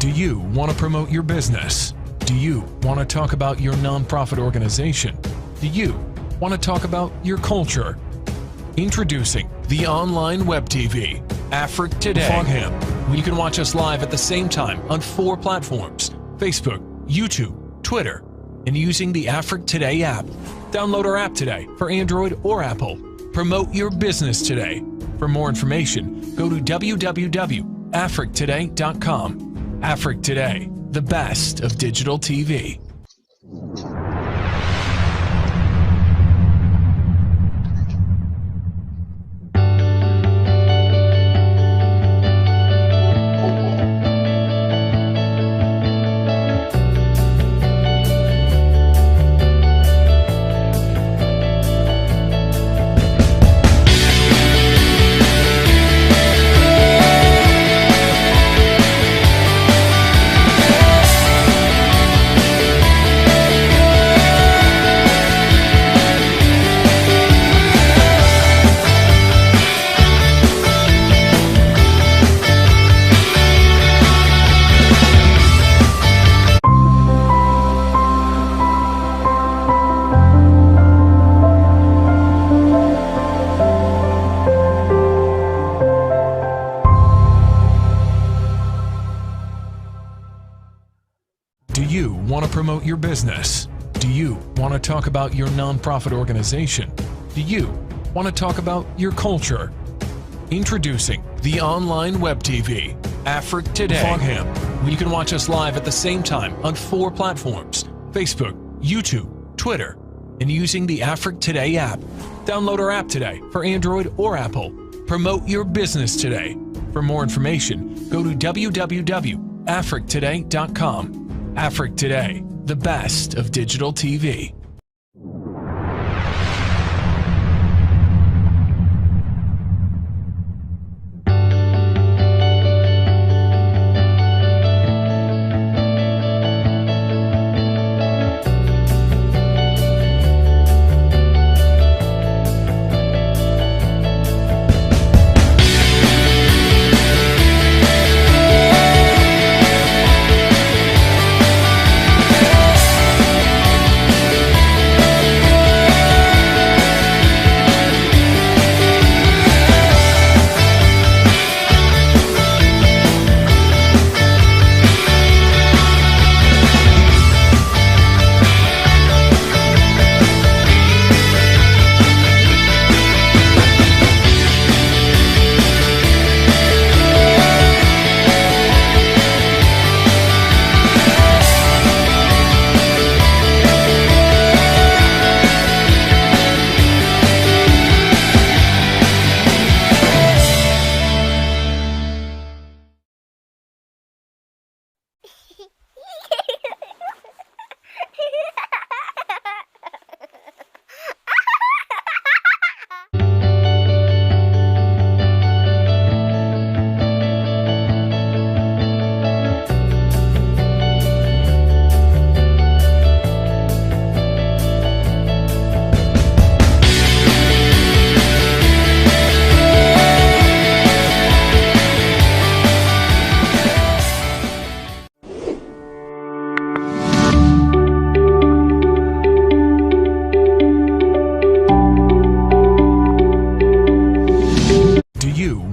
Do you want to promote your business? Do you want to talk about your nonprofit organization? Do you want to talk about your culture? Introducing the online web TV, Afrique Today. You can watch us live at the same time on 4 platforms: Facebook, YouTube, Twitter, and using the Afrique Today app. Download our app today for Android or Apple. Promote your business today. For more information, go to www.afriquetoday.com. Afrique Today, the best of digital TV. Do you want to promote your business? Do you want to talk about your nonprofit organization? Do you want to talk about your culture? Introducing the online web TV, Afrique Today. You can watch us live at the same time on 4 platforms: Facebook, YouTube, Twitter, and using the Afrique Today app. Download our app today for Android or Apple. Promote your business today. For more information, go to www.afriquetoday.com. Afrique Today, the best of digital TV.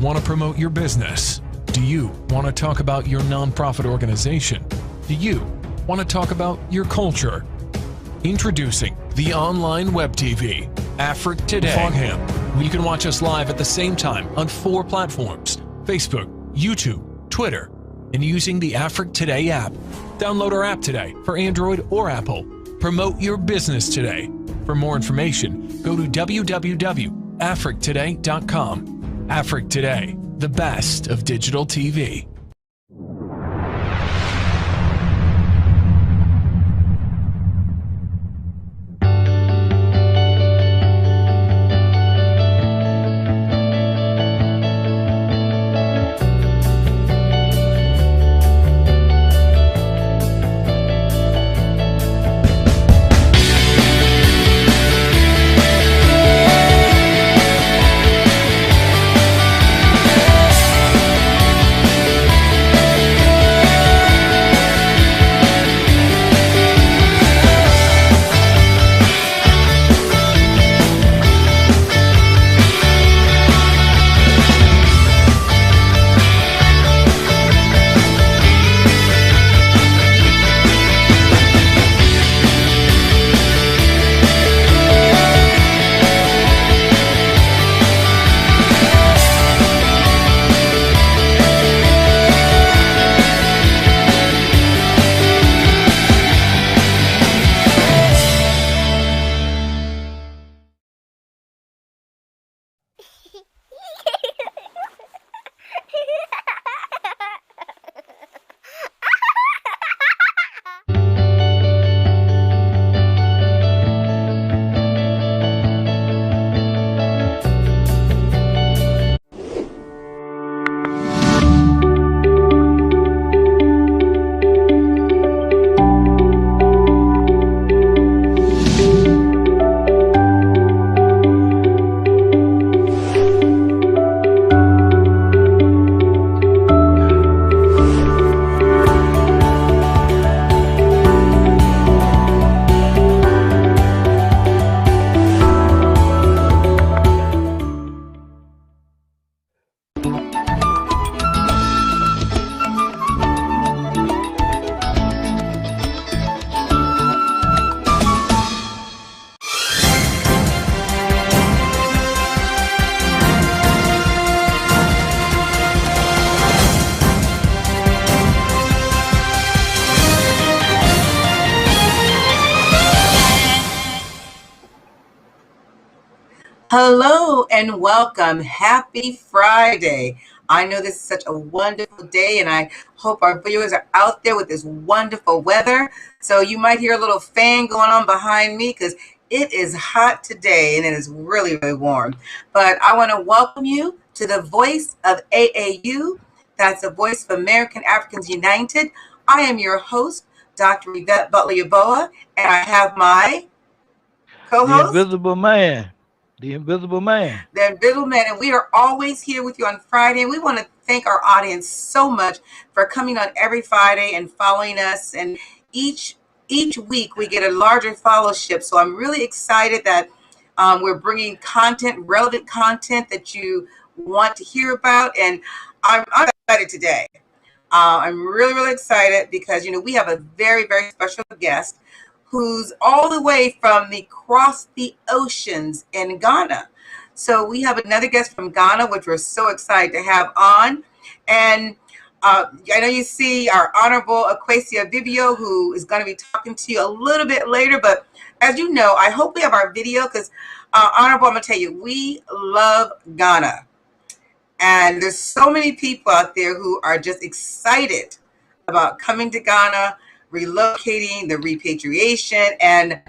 Want to promote your business? Do you want to talk about your nonprofit organization? Do you want to talk about your culture? Introducing the online web TV, Afrique Today. You can watch us live at the same time on 4 platforms: Facebook, YouTube, Twitter, and using the Afrique Today app. Download our app today for Android or Apple. Promote your business today. For more information, go to www.afriquetoday.com. Afrique Today, the best of digital TV. Hello and welcome. Happy Friday. I know this is such a wonderful day, and I hope our viewers are out there with this wonderful weather. So you might hear a little fan going on behind me because it is hot today and it is really, really warm. But I want to welcome you to the Voice of AAU. That's the Voice of American Africans United. I am your host, Dr. Yvette Butler-Yaboa, and I have my The co-host, invisible man. The invisible man. the Invisible Man, and we are always here with you on Friday. We want to thank our audience so much for coming on every Friday and following us. And each week we get a larger followership. So I'm really excited that we're bringing content, relevant content that you want to hear about. And I'm excited today. I'm really, really excited because, we have a very, very special guest who's all the way from across the oceans in Ghana. So we have another guest from Ghana, which we're so excited to have on. And I know you see our Honorable Aquasia Vivio, who is going to be talking to you a little bit later. But as you know, I hope we have our video because, Honorable, I'm going to tell you, we love Ghana. And there's so many people out there who are just excited about coming to Ghana, relocating, the repatriation, and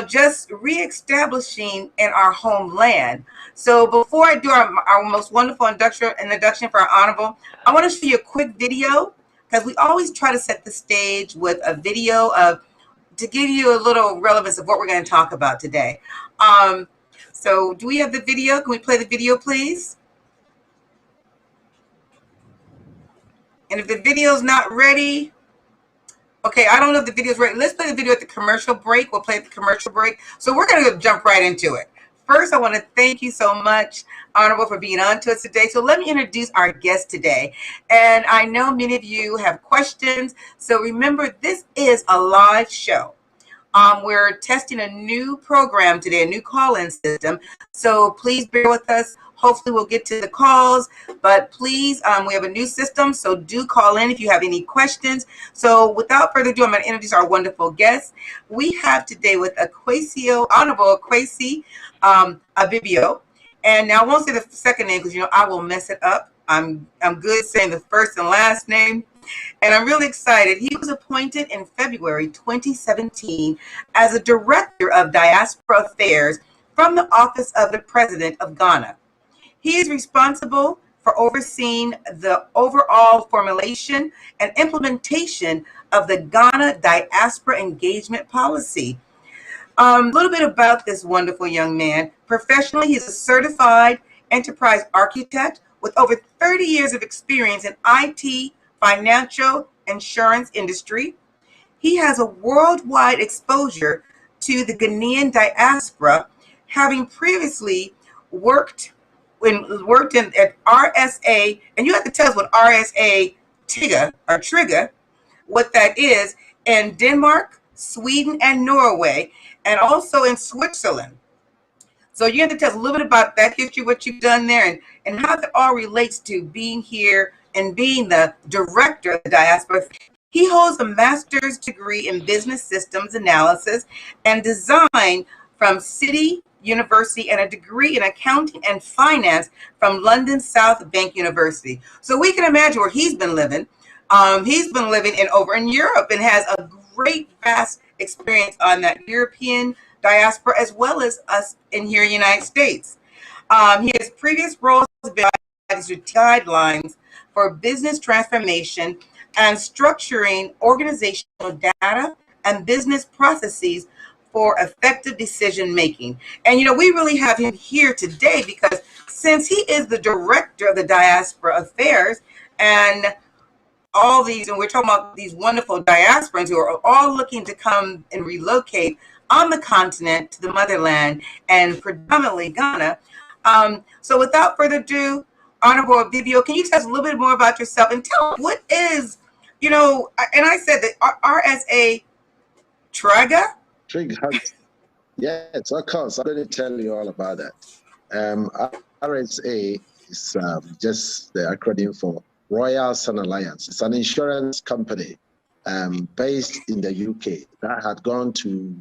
just reestablishing in our homeland. So before I do our most wonderful introduction for our Honorable, I want to show you a quick video because we always try to set the stage with a video to give you a little relevance of what we're going to talk about today. So do we have the video? Can we play the video, please? And if the video's not ready, okay, I don't know if the video's ready. Let's play the video at the commercial break. We'll play at the commercial break. So we're going to jump right into it. First, I want to thank you so much, Honorable, for being on to us today. So let me introduce our guest today. And I know many of you have questions. So remember, this is a live show. We're testing a new program today, a new call-in system. So please bear with us. Hopefully we'll get to the calls, but please, we have a new system, so do call in if you have any questions. So without further ado, I'm going to introduce our wonderful guest. We have today with Honorable Aquasia Vivio. And now I won't say the second name because, I will mess it up. I'm good saying the first and last name. And I'm really excited. He was appointed in February 2017 as a Director of Diaspora Affairs from the Office of the President of Ghana. He is responsible for overseeing the overall formulation and implementation of the Ghana Diaspora Engagement Policy. A little bit about this wonderful young man. Professionally, he's a certified enterprise architect with over 30 years of experience in IT, financial, insurance industry. He has a worldwide exposure to the Ghanaian diaspora, having previously worked at RSA, and you have to tell us what RSA trigger, what that is, in Denmark, Sweden, and Norway, and also in Switzerland. So you have to tell us a little bit about that history, what you've done there, and how that all relates to being here and being the director of the diaspora. He holds a master's degree in business systems analysis and design from City University and a degree in accounting and finance from London South Bank University. So we can imagine where he's been living. He's been living over in Europe and has a great, vast experience on that European diaspora as well as us in here in the United States. His previous roles have been guidelines for business transformation and structuring organizational data and business processes for effective decision making. And we really have him here today because since he is the director of the Diaspora Affairs and all these, and we're talking about these wonderful diasporans who are all looking to come and relocate on the continent to the motherland and predominantly Ghana. So without further ado, Honorable Vivio, can you tell us a little bit more about yourself and tell us what is, and I said that RSA Trigger? Yes, of course. I'm going to tell you all about that. RSA is just the acronym for Royal Sun Alliance. It's an insurance company based in the UK that had gone to,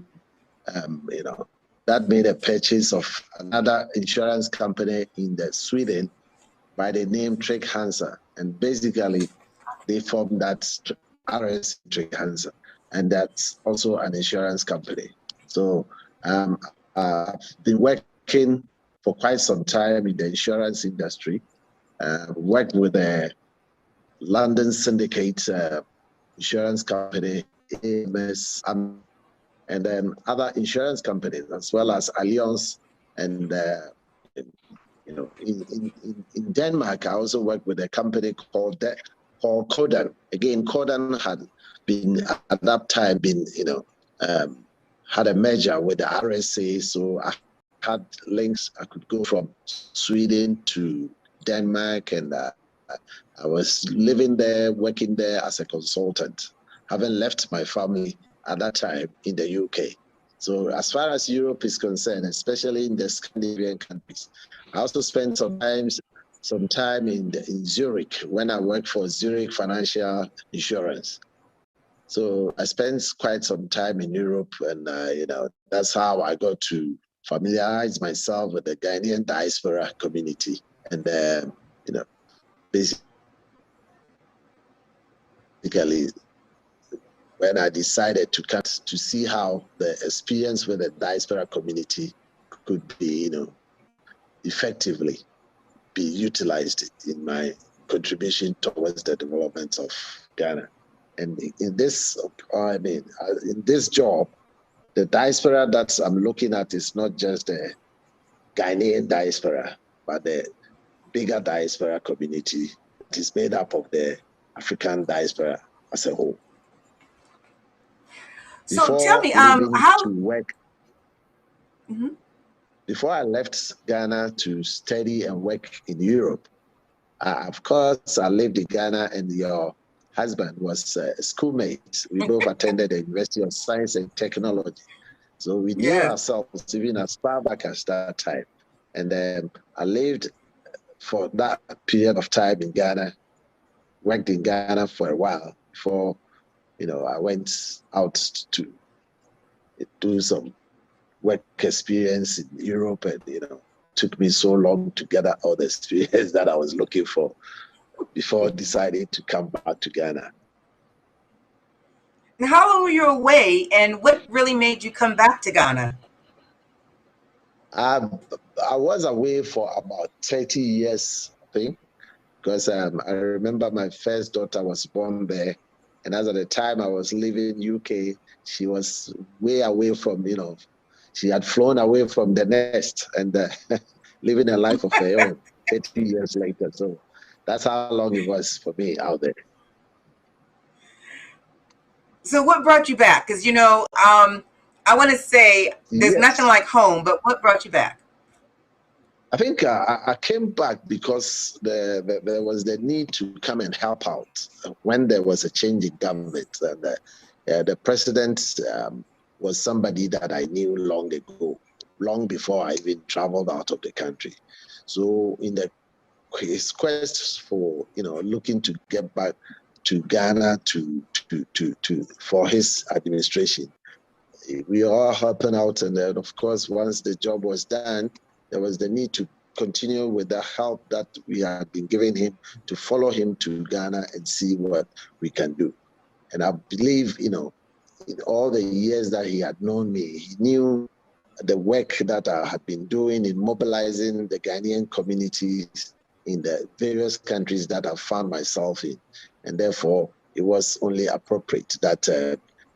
that made a purchase of another insurance company in Sweden by the name Trygg-Hansa, and basically they formed that RS Trygg-Hansa, and that's also an insurance company. So I've been working for quite some time in the insurance industry. Worked with a London syndicate insurance company, AMS, and then other insurance companies, as well as Allianz. And in Denmark, I also worked with a company called Codan. Again, Codan had been at that time had a merger with the RSA, so I had links. I could go from Sweden to Denmark, and I was living there, working there as a consultant, having left my family at that time in the UK. So as far as Europe is concerned, especially in the Scandinavian countries, I also spent some time in Zurich when I worked for Zurich Financial Insurance. So I spent quite some time in Europe, and that's how I got to familiarize myself with the Ghanaian diaspora community, and basically when I decided to see how the experience with the diaspora community could be, effectively be utilized in my contribution towards the development of Ghana. And in this job, the diaspora that I'm looking at is not just the Ghanaian diaspora, but the bigger diaspora community that is made up of the African diaspora as a whole. So tell me, before I left Ghana to study and work in Europe, of course, I lived in Ghana, and your husband was a schoolmate. We both attended the University of Science and Technology. So we knew ourselves even as far back as that time. And then I lived for that period of time in Ghana, worked in Ghana for a while before, I went out to do some work experience in Europe, and, took me so long to gather all the experience that I was looking for before deciding to come back to Ghana. And how long were you away, and what really made you come back to Ghana? I was away for about 30 years, I think, because I remember my first daughter was born there, and as at the time I was living in UK, she was way away from, she had flown away from the nest and living a life of her own 30 years later. So that's how long it was for me out there. So what brought you back? Because, I want to say there's nothing like home, but what brought you back? I think I came back because there was the need to come and help out when there was a change in government. And the president was somebody that I knew long ago, long before I even traveled out of the country. So in his quest for, looking to get back to Ghana for his administration, we were all helping out. And then, of course, once the job was done, there was the need to continue with the help that we had been giving him, to follow him to Ghana and see what we can do. And I believe, in all the years that he had known me, he knew the work that I had been doing in mobilizing the Ghanaian communities in the various countries that I found myself in. And therefore, it was only appropriate that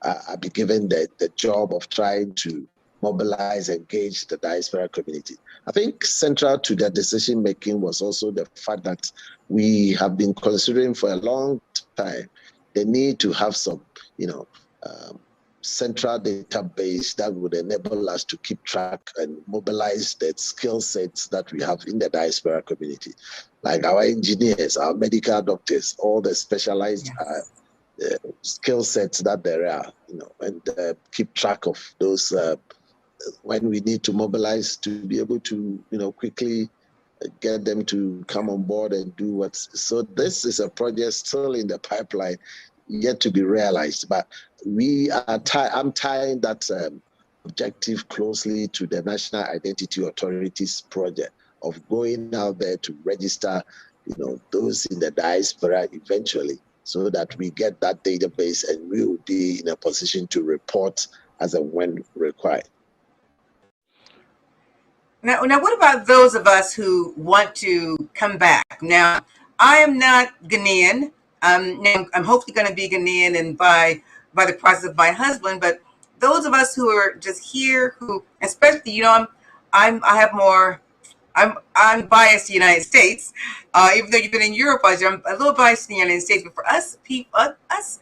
I be given the job of trying to mobilize, engage the diaspora community. I think central to the decision making was also the fact that we have been considering for a long time the need to have some, central database that would enable us to keep track and mobilize the skill sets that we have in the diaspora community, like our engineers, our medical doctors, all the specialized skill sets that there are, and keep track of those when we need to mobilize to be able to, quickly get them to come on board and do what's. So this is a project still in the pipeline, yet to be realized. But I'm tying that objective closely to the National Identity Authorities project of going out there to register, those in the diaspora eventually, so that we get that database and we will be in a position to report as and when required. Now, what about those of us who want to come back? Now, I am not Ghanaian. Now I'm hopefully going to be Ghanaian, and by the process of my husband. But those of us who are just here, who, especially, I'm biased to the United States. Even though you've been in Europe, I'm a little biased to the United States. But for us people, us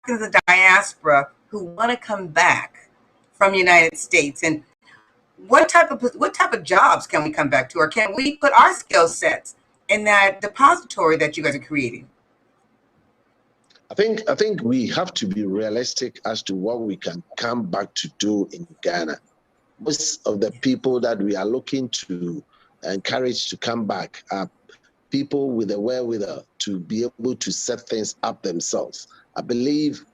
in the diaspora who want to come back from the United States, and what type of jobs can we come back to, or can we put our skill sets in that depository that you guys are creating? I think we have to be realistic as to what we can come back to do in Ghana. Most of the people that we are looking to encourage to come back are people with the wherewithal to be able to set things up themselves. I believe,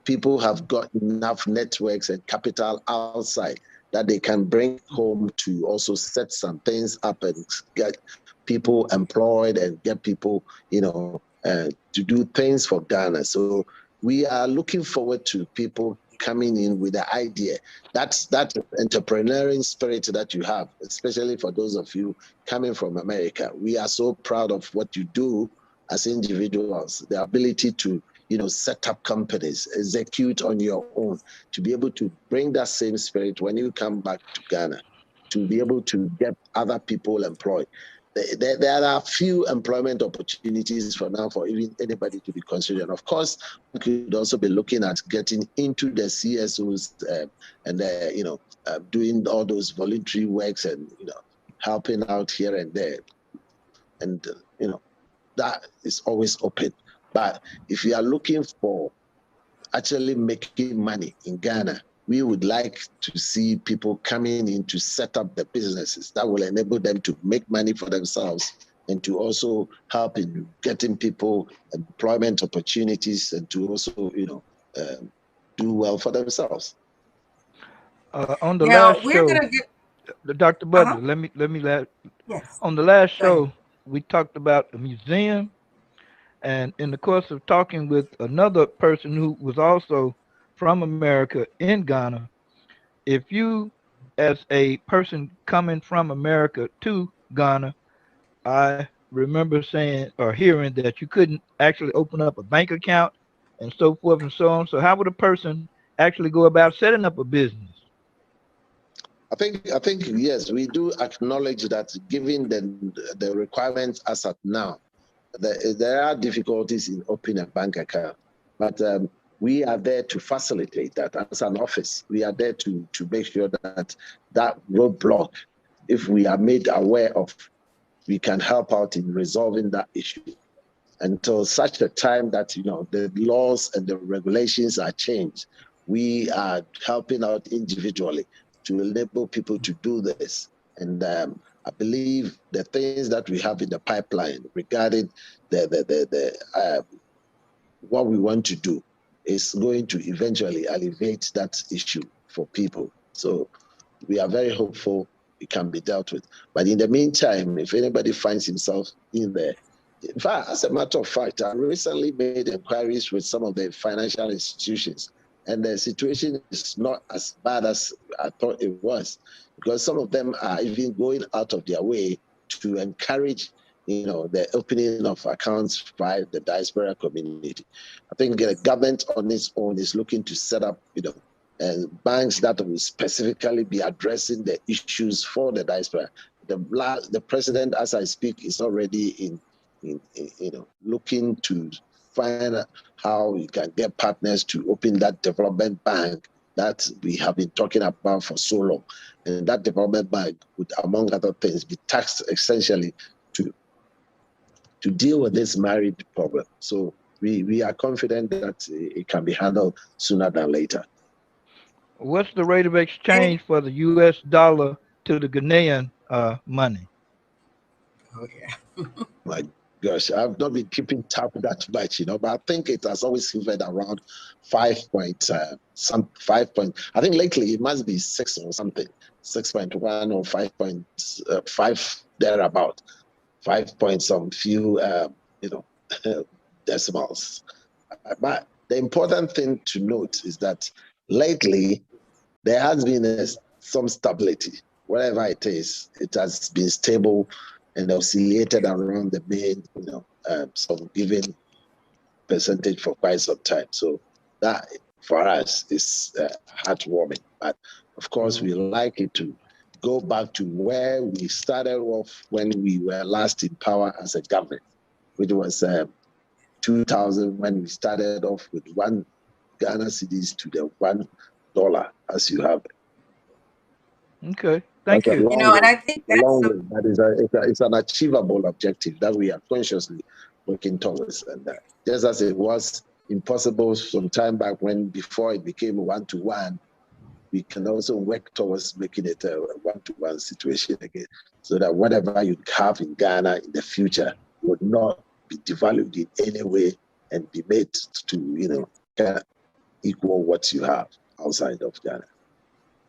people have got enough networks and capital outside that they can bring home to also set some things up and get people employed and get people, to do things for Ghana. So we are looking forward to people coming in with the idea. That's that entrepreneurial spirit that you have, especially for those of you coming from America. We are so proud of what you do as individuals, the ability to set up companies, execute on your own, to be able to bring that same spirit when you come back to Ghana, to be able to get other people employed. There are few employment opportunities for now for even anybody to be considered. Of course, we could also be looking at getting into the CSOs and doing all those voluntary works and helping out here and there, and that is always open. But if you are looking for actually making money in Ghana, we would like to see people coming in to set up the businesses that will enable them to make money for themselves and to also help in getting people employment opportunities and to also, do well for themselves. On the Now last we're show, gonna get. Dr. Butler, let me Yes. on the last Go ahead. show, we talked about a museum, and in the course of talking with another person who was also from America in Ghana, if you, as a person coming from America to Ghana, I remember saying or hearing that you couldn't actually open up a bank account and so forth and so on. So how would a person actually go about setting up a business? I think yes, we do acknowledge that given the requirements as of now, there are difficulties in opening a bank account, but we are there to facilitate that as an office. We are there to make sure that roadblock, if we are made aware of, we can help out in resolving that issue until such a time that the laws and the regulations are changed. We are helping out individually to enable people to do this. And I believe the things that we have in the pipeline regarding what we want to do is going to eventually alleviate that issue for people. So we are very hopeful it can be dealt with. But in the meantime, if anybody finds himself in there, in fact, as a matter of fact, I recently made inquiries with some of the financial institutions, and the situation is not as bad as I thought it was, because some of them are even going out of their way to encourage the opening of accounts by the diaspora community. I think the government on its own is looking to set up, banks that will specifically be addressing the issues for the diaspora. The president, as I speak, is already in looking to find out how we can get partners to open that development bank that we have been talking about for so long. And that development bank would, among other things, be taxed essentially to deal with this married problem. So we are confident that it can be handled sooner than later. What's the rate of exchange for the U.S. dollar to the Ghanaian money? Oh yeah. My Gosh, I've not been keeping tab that much, but I think it has always hovered around 5 point. I think lately it must be 6 or something, 6.1 or 5.5 thereabout, 5 point some few, decimals. But the important thing to note is that lately there has been some stability. Whatever it is, it has been stable and oscillated around the main, some given percentage for quite some time. So that for us is heartwarming. But of course, we like it to go back to where we started off when we were last in power as a government, which was 2000 when we started off with 1 Ghana cedis to the $1 as you have it. Okay, thank That's a you. And I think that's way, but it's an achievable objective that we are consciously working towards. And just as it was impossible some time back before it became 1-to-1, we can also work towards making it a 1-to-1 situation again, so that whatever you have in Ghana in the future would not be devalued in any way and be made to, kind of equal what you have outside of Ghana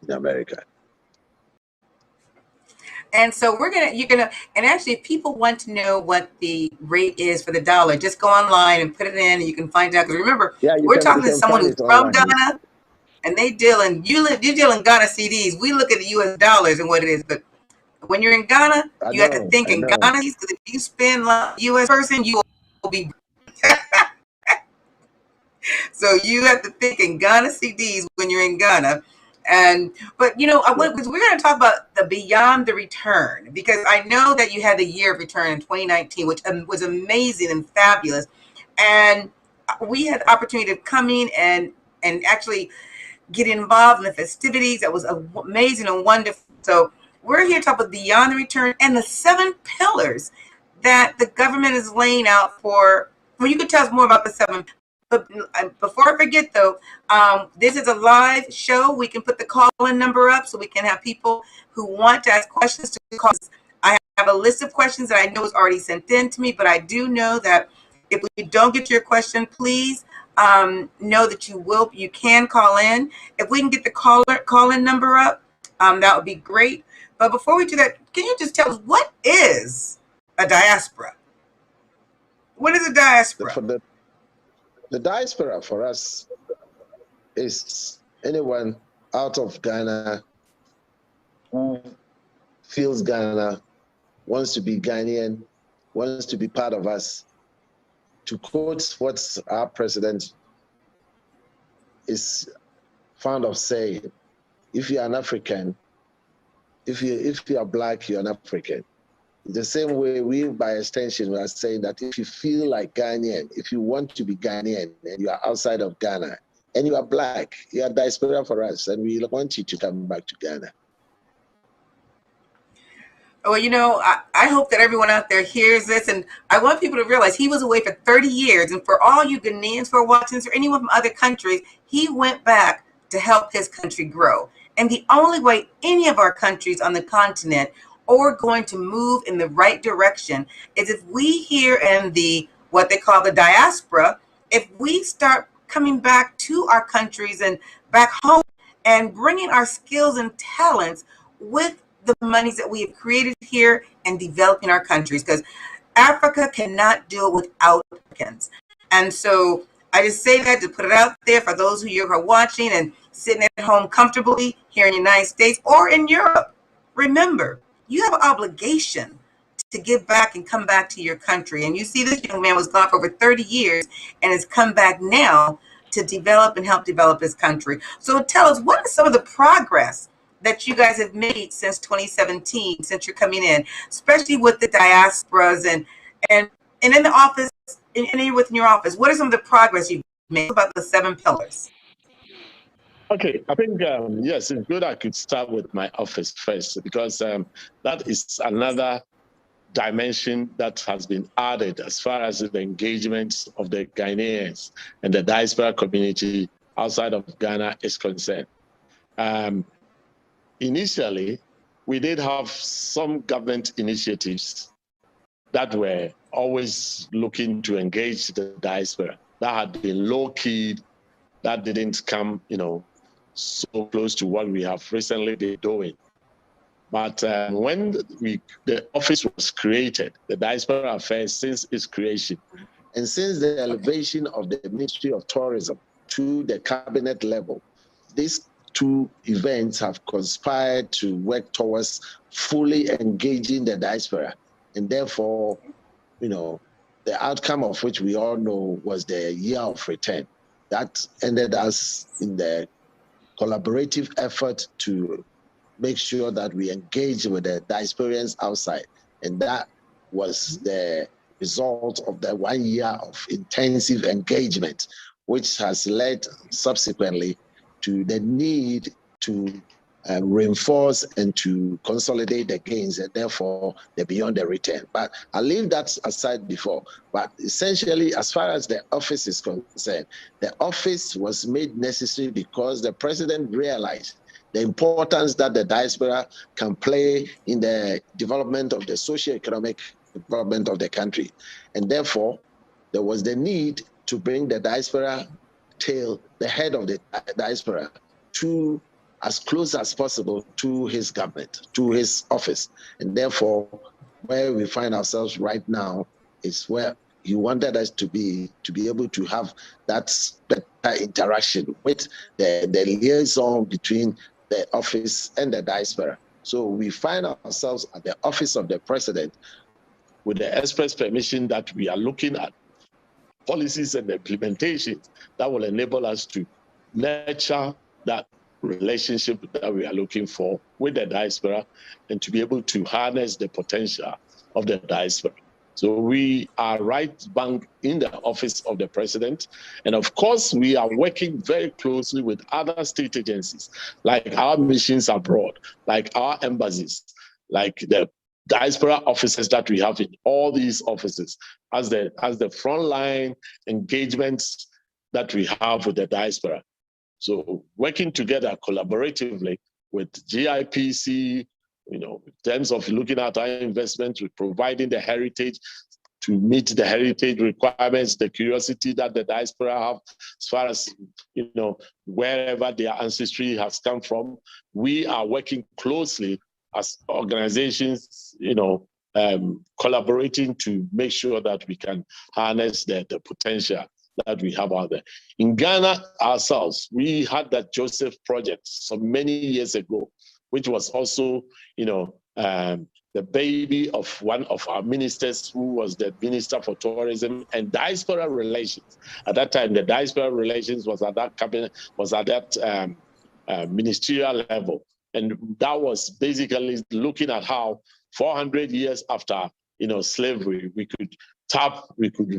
in America. And so and actually, if people want to know what the rate is for the dollar, just go online and put it in, and you can find out. Because remember, we're talking to someone who's from Ghana, and you deal in Ghana CDs. We look at the U.S. dollars and what it is, but when you're in Ghana, you have to think in Ghana. Because if you spend like a U.S. person, you will be. So you have to think in Ghana CDs when you're in Ghana. But because we're going to talk about the beyond the return, because I know that you had the year of return in 2019, which was amazing and fabulous. And we had the opportunity to come in and actually get involved in the festivities. That was amazing and wonderful. So we're here to talk about beyond the return and the 7 pillars that the government is laying out for. Well, you could tell us more about the 7. But before I forget, though, this is a live show. We can put the call-in number up so we can have people who want to ask questions to call. I have a list of questions that I know is already sent in to me, but I do know that if we don't get to your question, please know that you can call in. If we can get the call-in number up, that would be great. But before we do that, can you just tell us what is a diaspora? What is a diaspora? The diaspora for us is anyone out of Ghana who feels Ghana, wants to be Ghanaian, wants to be part of us. To quote what our president is fond of saying, if you're an African, if you are Black, you're an African. The same way we, by extension, we are saying that if you feel like Ghanaian, if you want to be Ghanaian and you are outside of Ghana and you are Black, you are diaspora for us, and we want you to come back to Ghana. Well, I hope that everyone out there hears this, and I want people to realize he was away for 30 years. And for all you Ghanaians who are watching this, or anyone from other countries, he went back to help his country grow. And the only way any of our countries on the continent are going to move in the right direction is if we here in what they call the diaspora, if we start coming back to our countries and back home and bringing our skills and talents with the monies that we have created here and developing our countries, because Africa cannot do it without Africans. And so I just say that to put it out there for those of you who are watching and sitting at home comfortably here in the United States or in Europe. Remember, you have an obligation to give back and come back to your country. And you see this young man was gone for over 30 years and has come back now to develop and help develop his country. So tell us, what is some of the progress that you guys have made since 2017, since you're coming in, especially with the diasporas and in the office, and within your office? What are some of the progress you've made about the 7 pillars? Okay, I think, yes, it's good I could start with my office first, because that is another dimension that has been added as far as the engagement of the Ghanaians and the diaspora community outside of Ghana is concerned. Initially, we did have some government initiatives that were always looking to engage the diaspora. That had been low-key. That didn't come, so close to what we have recently been doing. But when the office was created, the Diaspora Affairs, since its creation, and since the elevation of the Ministry of Tourism to the cabinet level, these two events have conspired to work towards fully engaging the diaspora. And therefore, the outcome of which we all know was the year of return. That ended us in the collaborative effort to make sure that we engage with the diasporians outside. And that was the result of the 1 year of intensive engagement, which has led subsequently to the need to reinforce and to consolidate the gains, and therefore the beyond the return. But I'll leave that aside before. But essentially, as far as the office is concerned, the office was made necessary because the president realized the importance that the diaspora can play in the development of the socio-economic development of the country. And therefore, there was the need to bring the diaspora tail, the head of the diaspora, to as close as possible to his government, to his office. And therefore, where we find ourselves right now is where he wanted us to be able to have that better interaction with the liaison between the office and the diaspora. So we find ourselves at the office of the president with the express permission that we are looking at policies and implementations that will enable us to nurture that relationship that we are looking for with the diaspora and to be able to harness the potential of the diaspora. So we are right bang in the office of the president. And of course, we are working very closely with other state agencies, like our missions abroad, like our embassies, like the diaspora offices that we have in all these offices as the frontline engagements that we have with the diaspora. So working together collaboratively with GIPC, in terms of looking at our investments, with providing the heritage to meet the heritage requirements, the curiosity that the diaspora have, as far as, wherever their ancestry has come from. We are working closely as organizations, collaborating to make sure that we can harness the potential that we have out there. In Ghana ourselves, we had that Joseph project so many years ago, which was also, the baby of one of our ministers who was the Minister for Tourism and Diaspora Relations. At that time, the Diaspora Relations was at that cabinet, was at that ministerial level. And that was basically looking at how 400 years after, slavery, we could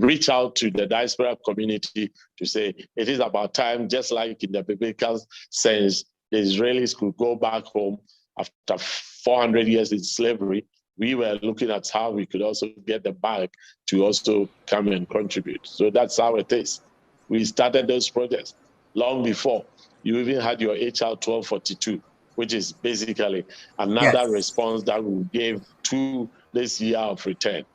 reach out to the diaspora community to say, it is about time, just like in the biblical sense, the Israelis could go back home after 400 years in slavery. We were looking at how we could also get them back to also come and contribute. So that's how it is. We started those projects long before you even had your HR 1242, which is basically another response that we gave to this year of return.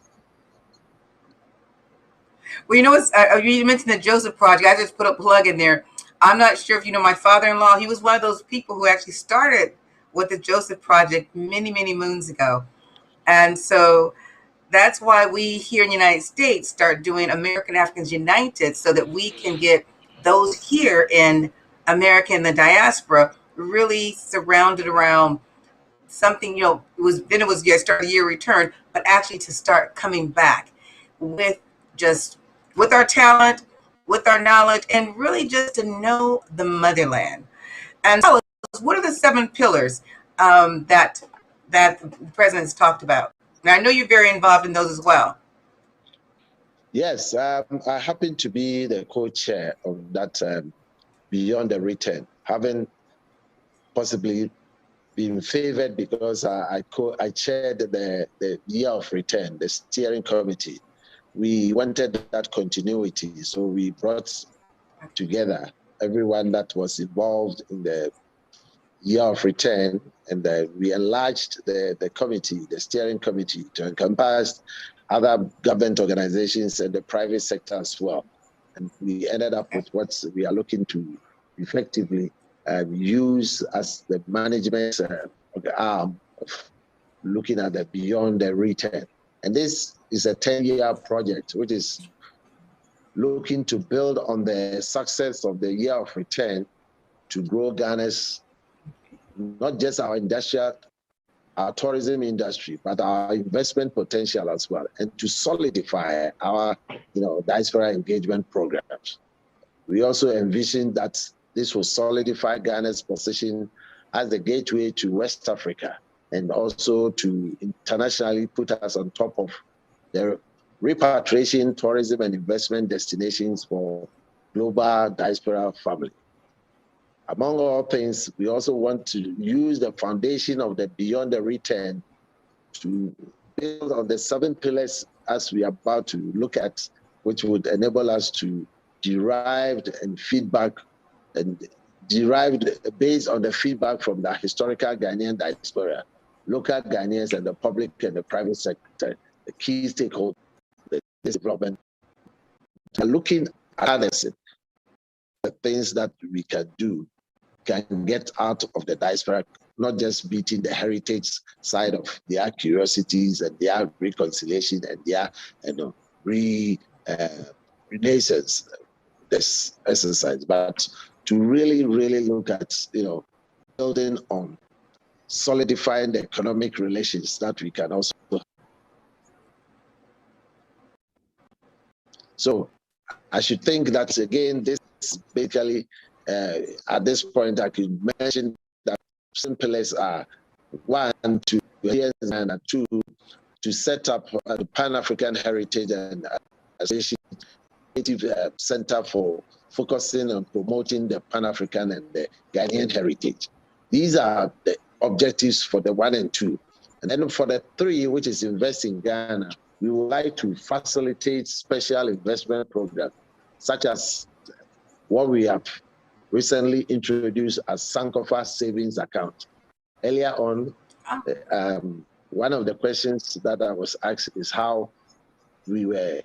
Well, you mentioned the Joseph Project. I just put a plug in there. I'm not sure if you know my father-in-law. He was one of those people who actually started with the Joseph Project many, many moons ago. And so that's why we here in the United States start doing American Africans United, so that we can get those here in America and the diaspora really surrounded around something, it was start the year return, but actually to start coming back with our talent, with our knowledge, and really just to know the motherland. And tell us, what are the 7 pillars that the president has talked about? Now, I know you're very involved in those as well. Yes, I happen to be the co-chair of that Beyond the Return, having possibly been favored because I chaired the Year of Return, the steering committee. We wanted that continuity, so we brought together everyone that was involved in the Year of Return, and we enlarged the committee, the steering committee, to encompass other government organizations and the private sector as well. And we ended up with what we are looking to effectively use as the management arm of looking at the beyond the return. And this is a 10-year project, which is looking to build on the success of the year of return to grow Ghana's, not just our industrial, our tourism industry, but our investment potential as well, and to solidify our, diaspora engagement programs. We also envision that this will solidify Ghana's position as the gateway to West Africa, and also to internationally put us on top of the repatriation, tourism, and investment destinations for global diaspora family. Among all things, we also want to use the foundation of the Beyond the Return to build on the 7 pillars as we are about to look at, which would enable us to derived and feedback and derived based on the feedback from the historical Ghanaian diaspora, local Ghanaians and the public and the private sector, the key stakeholders, this development, are looking at the things that we can do, can get out of the diaspora, not just beating the heritage side of their curiosities and their reconciliation and their renaissance, this exercise, but to really, really look at building on solidifying the economic relations that we can also. So I should think that again, this basically at this point I could mention that some pillars are 1, to and 2, to set up a Pan-African Heritage and Association Center for focusing on promoting the Pan-African and the Ghanaian heritage. These are the objectives for the 1 and 2. And then for the 3, which is Invest in Ghana, we would like to facilitate special investment programs, such as what we have recently introduced as Sankofa Savings Account. Earlier on, one of the questions that I was asked is how we were,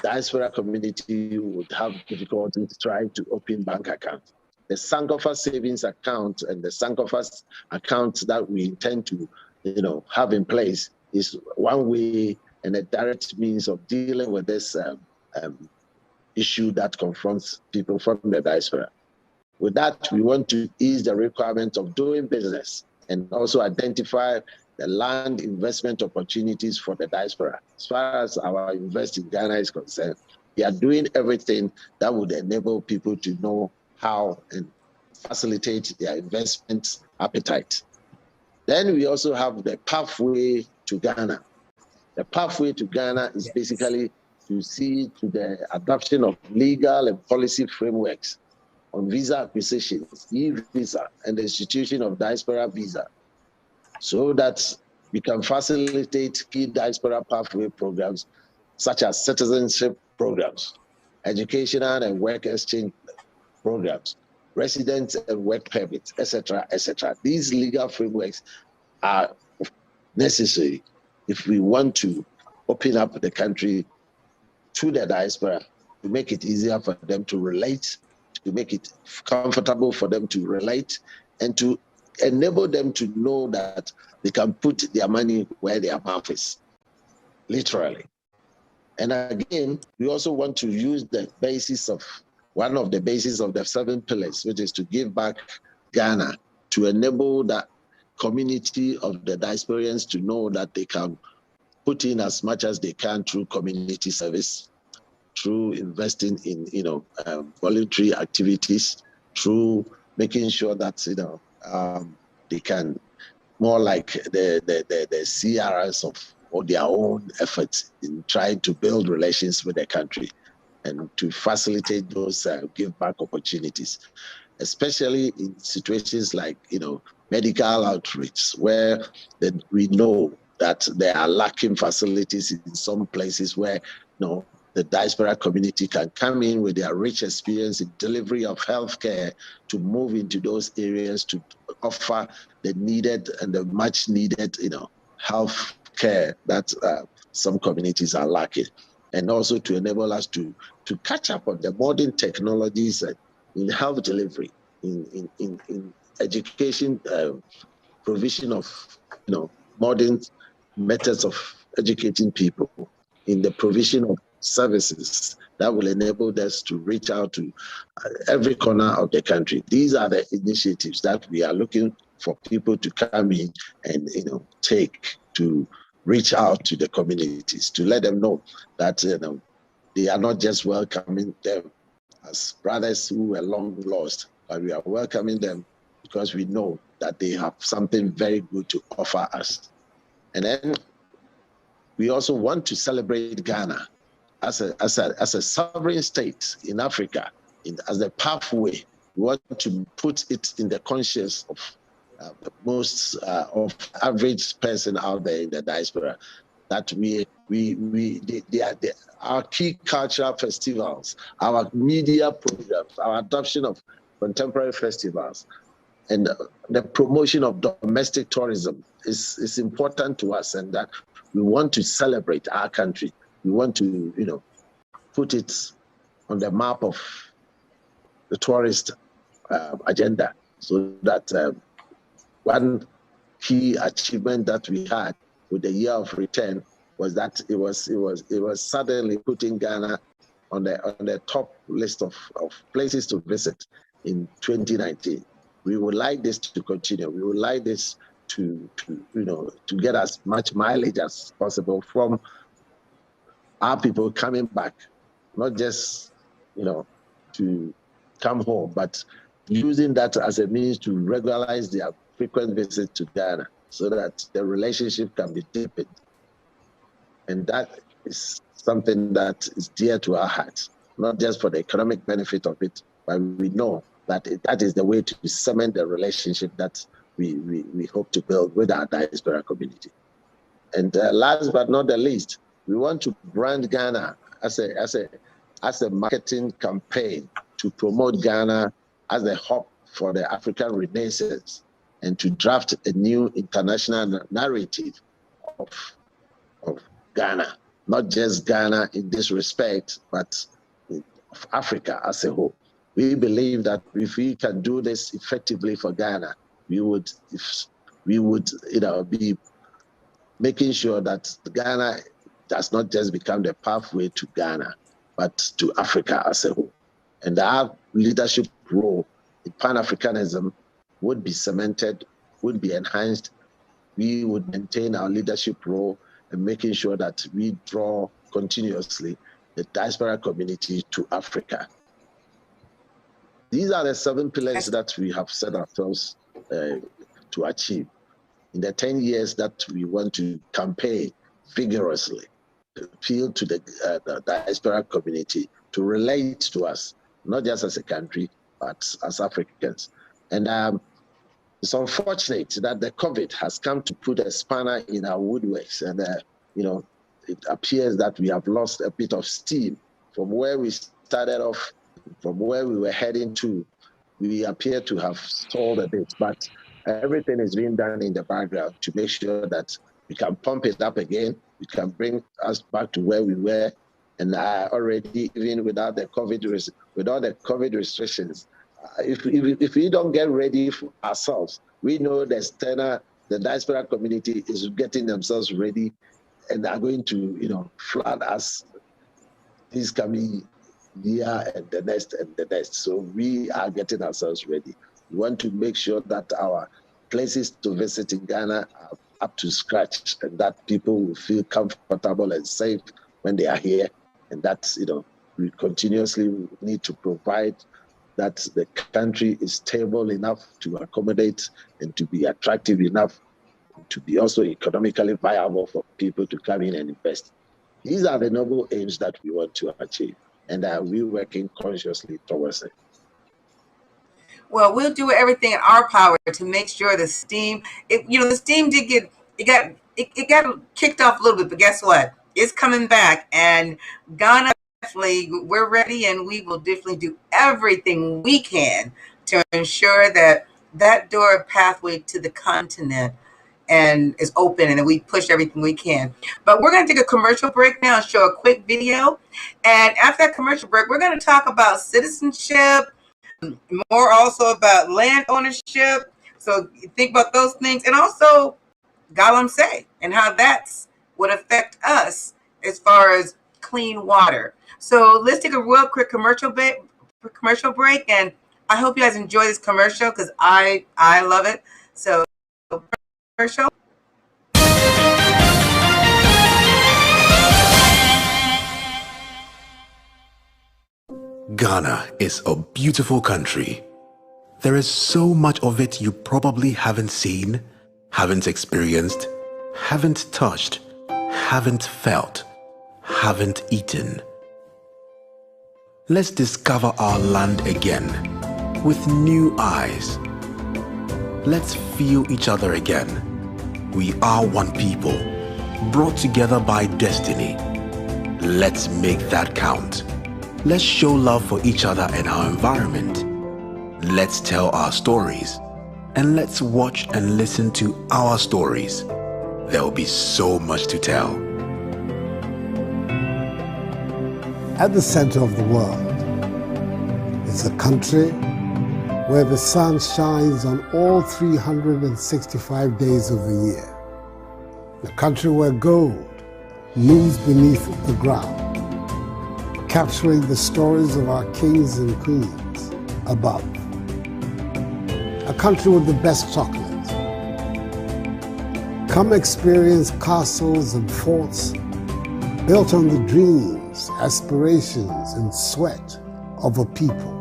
diaspora community would have difficulties trying to open bank accounts. The Sankofa Savings Account and the Sankofa account that we intend to, have in place is one way and a direct means of dealing with this issue that confronts people from the diaspora. With that, we want to ease the requirement of doing business and also identify the land investment opportunities for the diaspora. As far as our Invest in Ghana is concerned, we are doing everything that would enable people to know how and facilitate their investment appetite. Then we also have the pathway to Ghana. The pathway to Ghana is basically to see to the adoption of legal and policy frameworks on visa acquisitions, e-visa, and the institution of diaspora visa, so that we can facilitate key diaspora pathway programs such as citizenship programs, educational and work exchange programs, residence and work permits, etc., etc. These legal frameworks are necessary if we want to open up the country to the diaspora, to make it easier for them to relate, to make it comfortable for them to relate, and to enable them to know that they can put their money where their mouth is, literally. And again, we also want to use the basis of, one of the bases of the 7 pillars, which is to give back Ghana, to enable that community of the diasporians to know that they can put in as much as they can through community service, through investing in voluntary activities, through making sure that they can, more like the CRS of their own efforts in trying to build relations with the country and to facilitate those give back opportunities, especially in situations like medical outreach, where we know that there are lacking facilities in some places where the diaspora community can come in with their rich experience in delivery of healthcare to move into those areas to offer the needed and the much needed health care that some communities are lacking, and also to enable us to catch up on the modern technologies in health delivery, in education, provision of modern methods of educating people, in the provision of services that will enable us to reach out to every corner of the country. These are the initiatives that we are looking for people to come in and take to reach out to the communities, to let them know that they are not just welcoming them as brothers who were long lost, but we are welcoming them because we know that they have something very good to offer us. And then we also want to celebrate Ghana as a sovereign state in Africa, as a pathway. We want to put it in the conscience of the most of average person out there in the diaspora, that our key cultural festivals, our media programs, our adoption of contemporary festivals, and the promotion of domestic tourism is important to us, and that we want to celebrate our country. We want to, put it on the map of the tourist agenda, so that one key achievement that we had with the year of return was that it was suddenly putting Ghana on the top list of places to visit in 2019. We would like this to continue. We would like this to get as much mileage as possible from our people coming back, not just to come home, but using that as a means to regularize their frequent visit to Ghana, so that the relationship can be deepened. And that is something that is dear to our hearts, not just for the economic benefit of it, but we know that that is the way to cement the relationship that we hope to build with our diaspora community. And last but not the least, we want to brand Ghana as a marketing campaign to promote Ghana as a hub for the African Renaissance, and to draft a new international narrative of Ghana, not just Ghana in this respect, but of Africa as a whole. We believe that if we can do this effectively for Ghana, we would be making sure that Ghana does not just become the pathway to Ghana, but to Africa as a whole. And our leadership role in Pan-Africanism would be cemented, would be enhanced. We would maintain our leadership role in making sure that we draw continuously the diaspora community to Africa. These are the 7 pillars that we have set ourselves to achieve in the 10 years that we want to campaign vigorously, to appeal to the diaspora community to relate to us, not just as a country, but as Africans. And it's unfortunate that the COVID has come to put a spanner in our woodworks, and it appears that we have lost a bit of steam from where we started off, from where we were heading to. We appear to have stalled a bit, but everything is being done in the background to make sure that we can pump it up again. We can bring us back to where we were, and already, even without the COVID restrictions, if we don't get ready for ourselves, we know the diaspora community is getting themselves ready, and are going to flood us this coming year and the next and the next. So we are getting ourselves ready. We want to make sure that our places to visit in Ghana are up to scratch, and that people will feel comfortable and safe when they are here. And that's, we continuously need to provide that the country is stable enough to accommodate and to be attractive enough to be also economically viable for people to come in and invest. These are the noble aims that we want to achieve, and we're working consciously towards it. Well, we'll do everything in our power to make sure the steam, the steam did it got kicked off a little bit, but guess what? It's coming back, and Ghana, definitely, we're ready, and we will definitely do everything we can to ensure that that door pathway to the continent and is open, and then we push everything we can. But we're going to take a commercial break now and show a quick video. And after that commercial break, we're going to talk about citizenship, more also about land ownership. So think about those things, and also galamsey and how that's would affect us as far as clean water. So let's take a real quick commercial break, and I hope you guys enjoy this commercial because I love it. So commercial. Ghana is a beautiful country. There is so much of it you probably haven't seen, haven't experienced, haven't touched, haven't felt, haven't eaten. Let's discover our land again with new eyes. Let's feel each other again. We are one people, brought together by destiny. Let's make that count. Let's show love for each other and our environment. Let's tell our stories, and let's watch and listen to our stories. There will be so much to tell. At the center of the world is a country where the sun shines on all 365 days of the year. A country where gold moves beneath the ground, capturing the stories of our kings and queens above. A country with the best chocolate. Come experience castles and forts built on the dreams, aspirations, and sweat of a people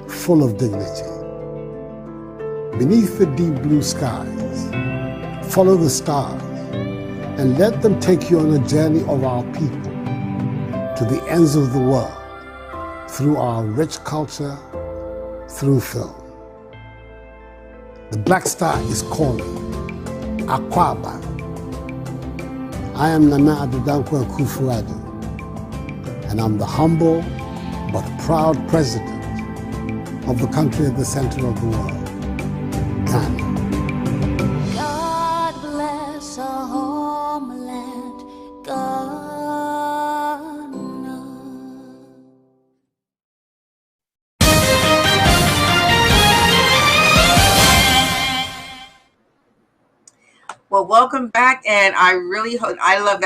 full of dignity. Beneath the deep blue skies, follow the stars and let them take you on a journey of our people to the ends of the world through our rich culture, through film. The Black Star is calling, Akwaba. I am Nana Addo Akufo-Addo, and I'm the humble but proud president of the country at the center of the world, Ghana. God bless our homeland, Ghana. Well, welcome back, and I really hope I love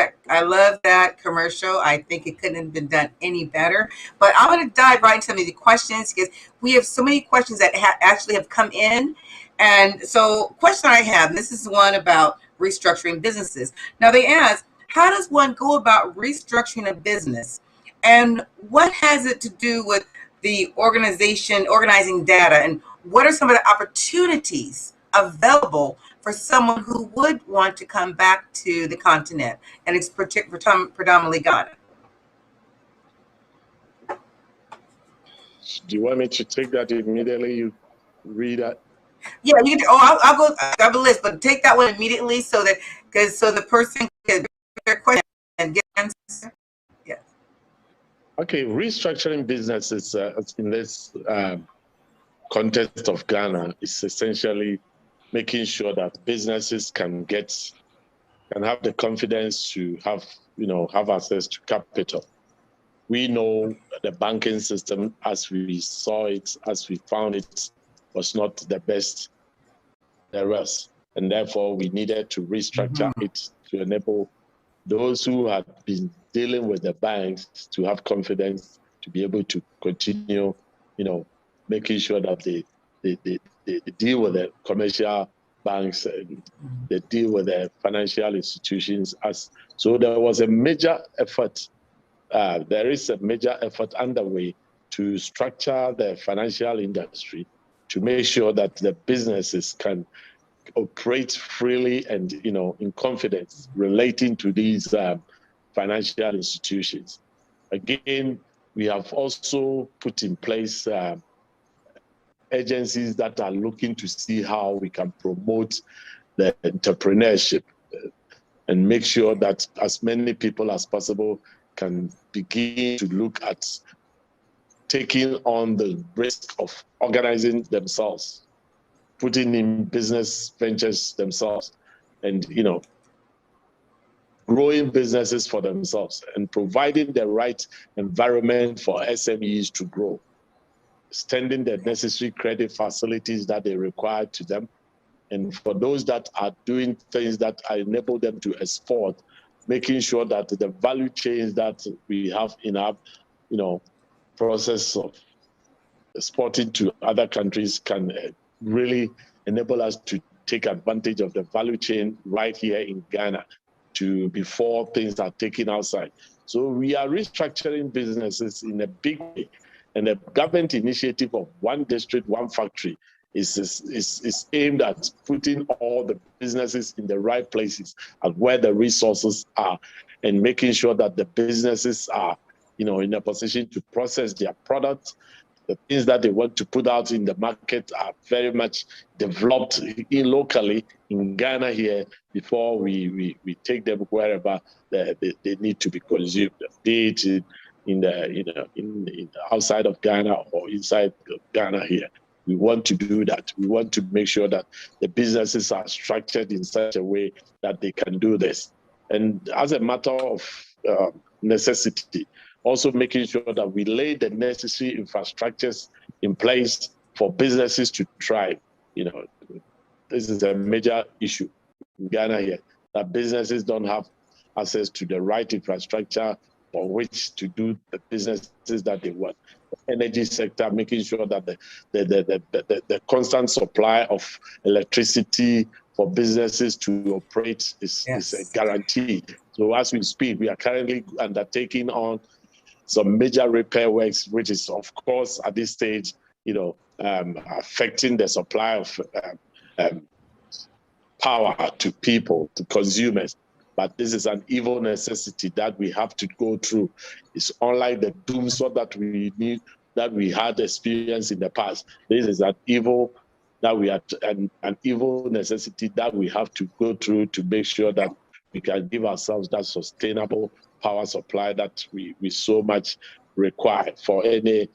that commercial. I think it couldn't have been done any better. But I'm going to dive right into some of the questions because we have so many questions that actually have come in. And so, question I have, and this is one about restructuring businesses. Now they ask, how does one go about restructuring a business, and what has it to do with the organizing data, and what are some of the opportunities available for someone who would want to come back to the continent, and it's predominantly Ghana? Do you want me to take that immediately? You read that? Yeah, you can. Oh, I'll go. I have a list, but take that one immediately so that the person can their question and get answer. Yes. Okay, restructuring businesses in this context of Ghana is essentially making sure that businesses can have the confidence to have access to capital. We know the banking system, as we saw it, as we found it, was not the best there was, and therefore we needed to restructure it to enable those who had been dealing with the banks to have confidence to be able to continue, making sure that they deal with the commercial banks and they deal with the financial institutions. So there was a major effort. There is a major effort underway to structure the financial industry to make sure that the businesses can operate freely and in confidence relating to these financial institutions. Again, we have also put in place agencies that are looking to see how we can promote the entrepreneurship and make sure that as many people as possible can begin to look at taking on the risk of organizing themselves, putting in business ventures themselves. and growing businesses for themselves and providing the right environment for SMEs to grow, extending the necessary credit facilities that they require to them. And for those that are doing things that enable them to export, making sure that the value chains that we have in our, process of exporting to other countries can really enable us to take advantage of the value chain right here in Ghana before things are taken outside. So we are restructuring businesses in a big way. And the government initiative of one district, one factory is aimed at putting all the businesses in the right places and where the resources are, and making sure that the businesses are, in a position to process their products. The things that they want to put out in the market are very much developed locally in Ghana here before we take them wherever they need to be consumed, be it in the outside of Ghana or inside Ghana here. We want to do that. We want to make sure that the businesses are structured in such a way that they can do this. And as a matter of necessity, also making sure that we lay the necessary infrastructures in place for businesses to thrive. This is a major issue in Ghana here, that businesses don't have access to the right infrastructure for which to do the businesses that they want. The energy sector, making sure that the constant supply of electricity for businesses to operate is a guarantee. So as we speak, we are currently undertaking on some major repair works, which is, of course, at this stage, affecting the supply of power to people, to consumers. But this is an evil necessity that we have to go through. It's unlike the doomsday that we had experienced in the past. This is an evil an evil necessity that we have to go through to make sure that we can give ourselves that sustainable power supply that we so much require for any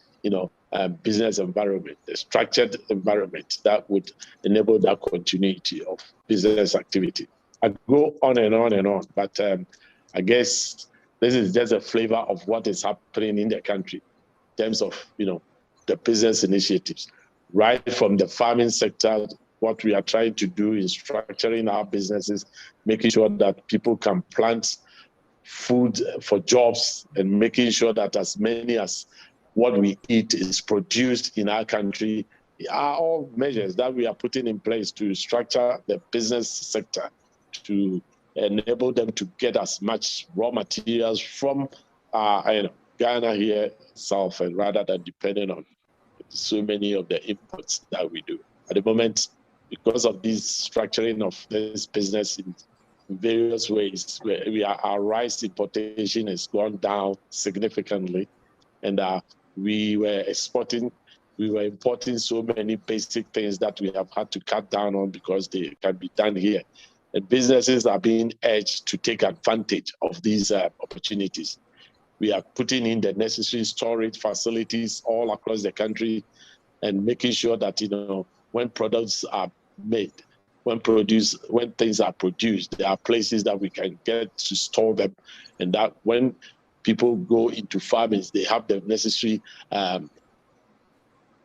business environment, a structured environment that would enable that continuity of business activity. I go on and on and on, but I guess this is just a flavor of what is happening in the country in terms of the business initiatives, right from the farming sector. What we are trying to do is structuring our businesses, making sure that people can plant food for jobs, and making sure that as many as what we eat is produced in our country are all measures that we are putting in place to structure the business sector to enable them to get as much raw materials from Ghana here itself, and rather than depending on so many of the inputs that we do. At the moment, because of this structuring of this business in various ways, our rice importation has gone down significantly, and we were importing so many basic things that we have had to cut down on because they can be done here. And businesses are being urged to take advantage of these opportunities. We are putting in the necessary storage facilities all across the country, and making sure that when products are made, when things are produced, there are places that we can get to store them, and that when people go into farming, they have the necessary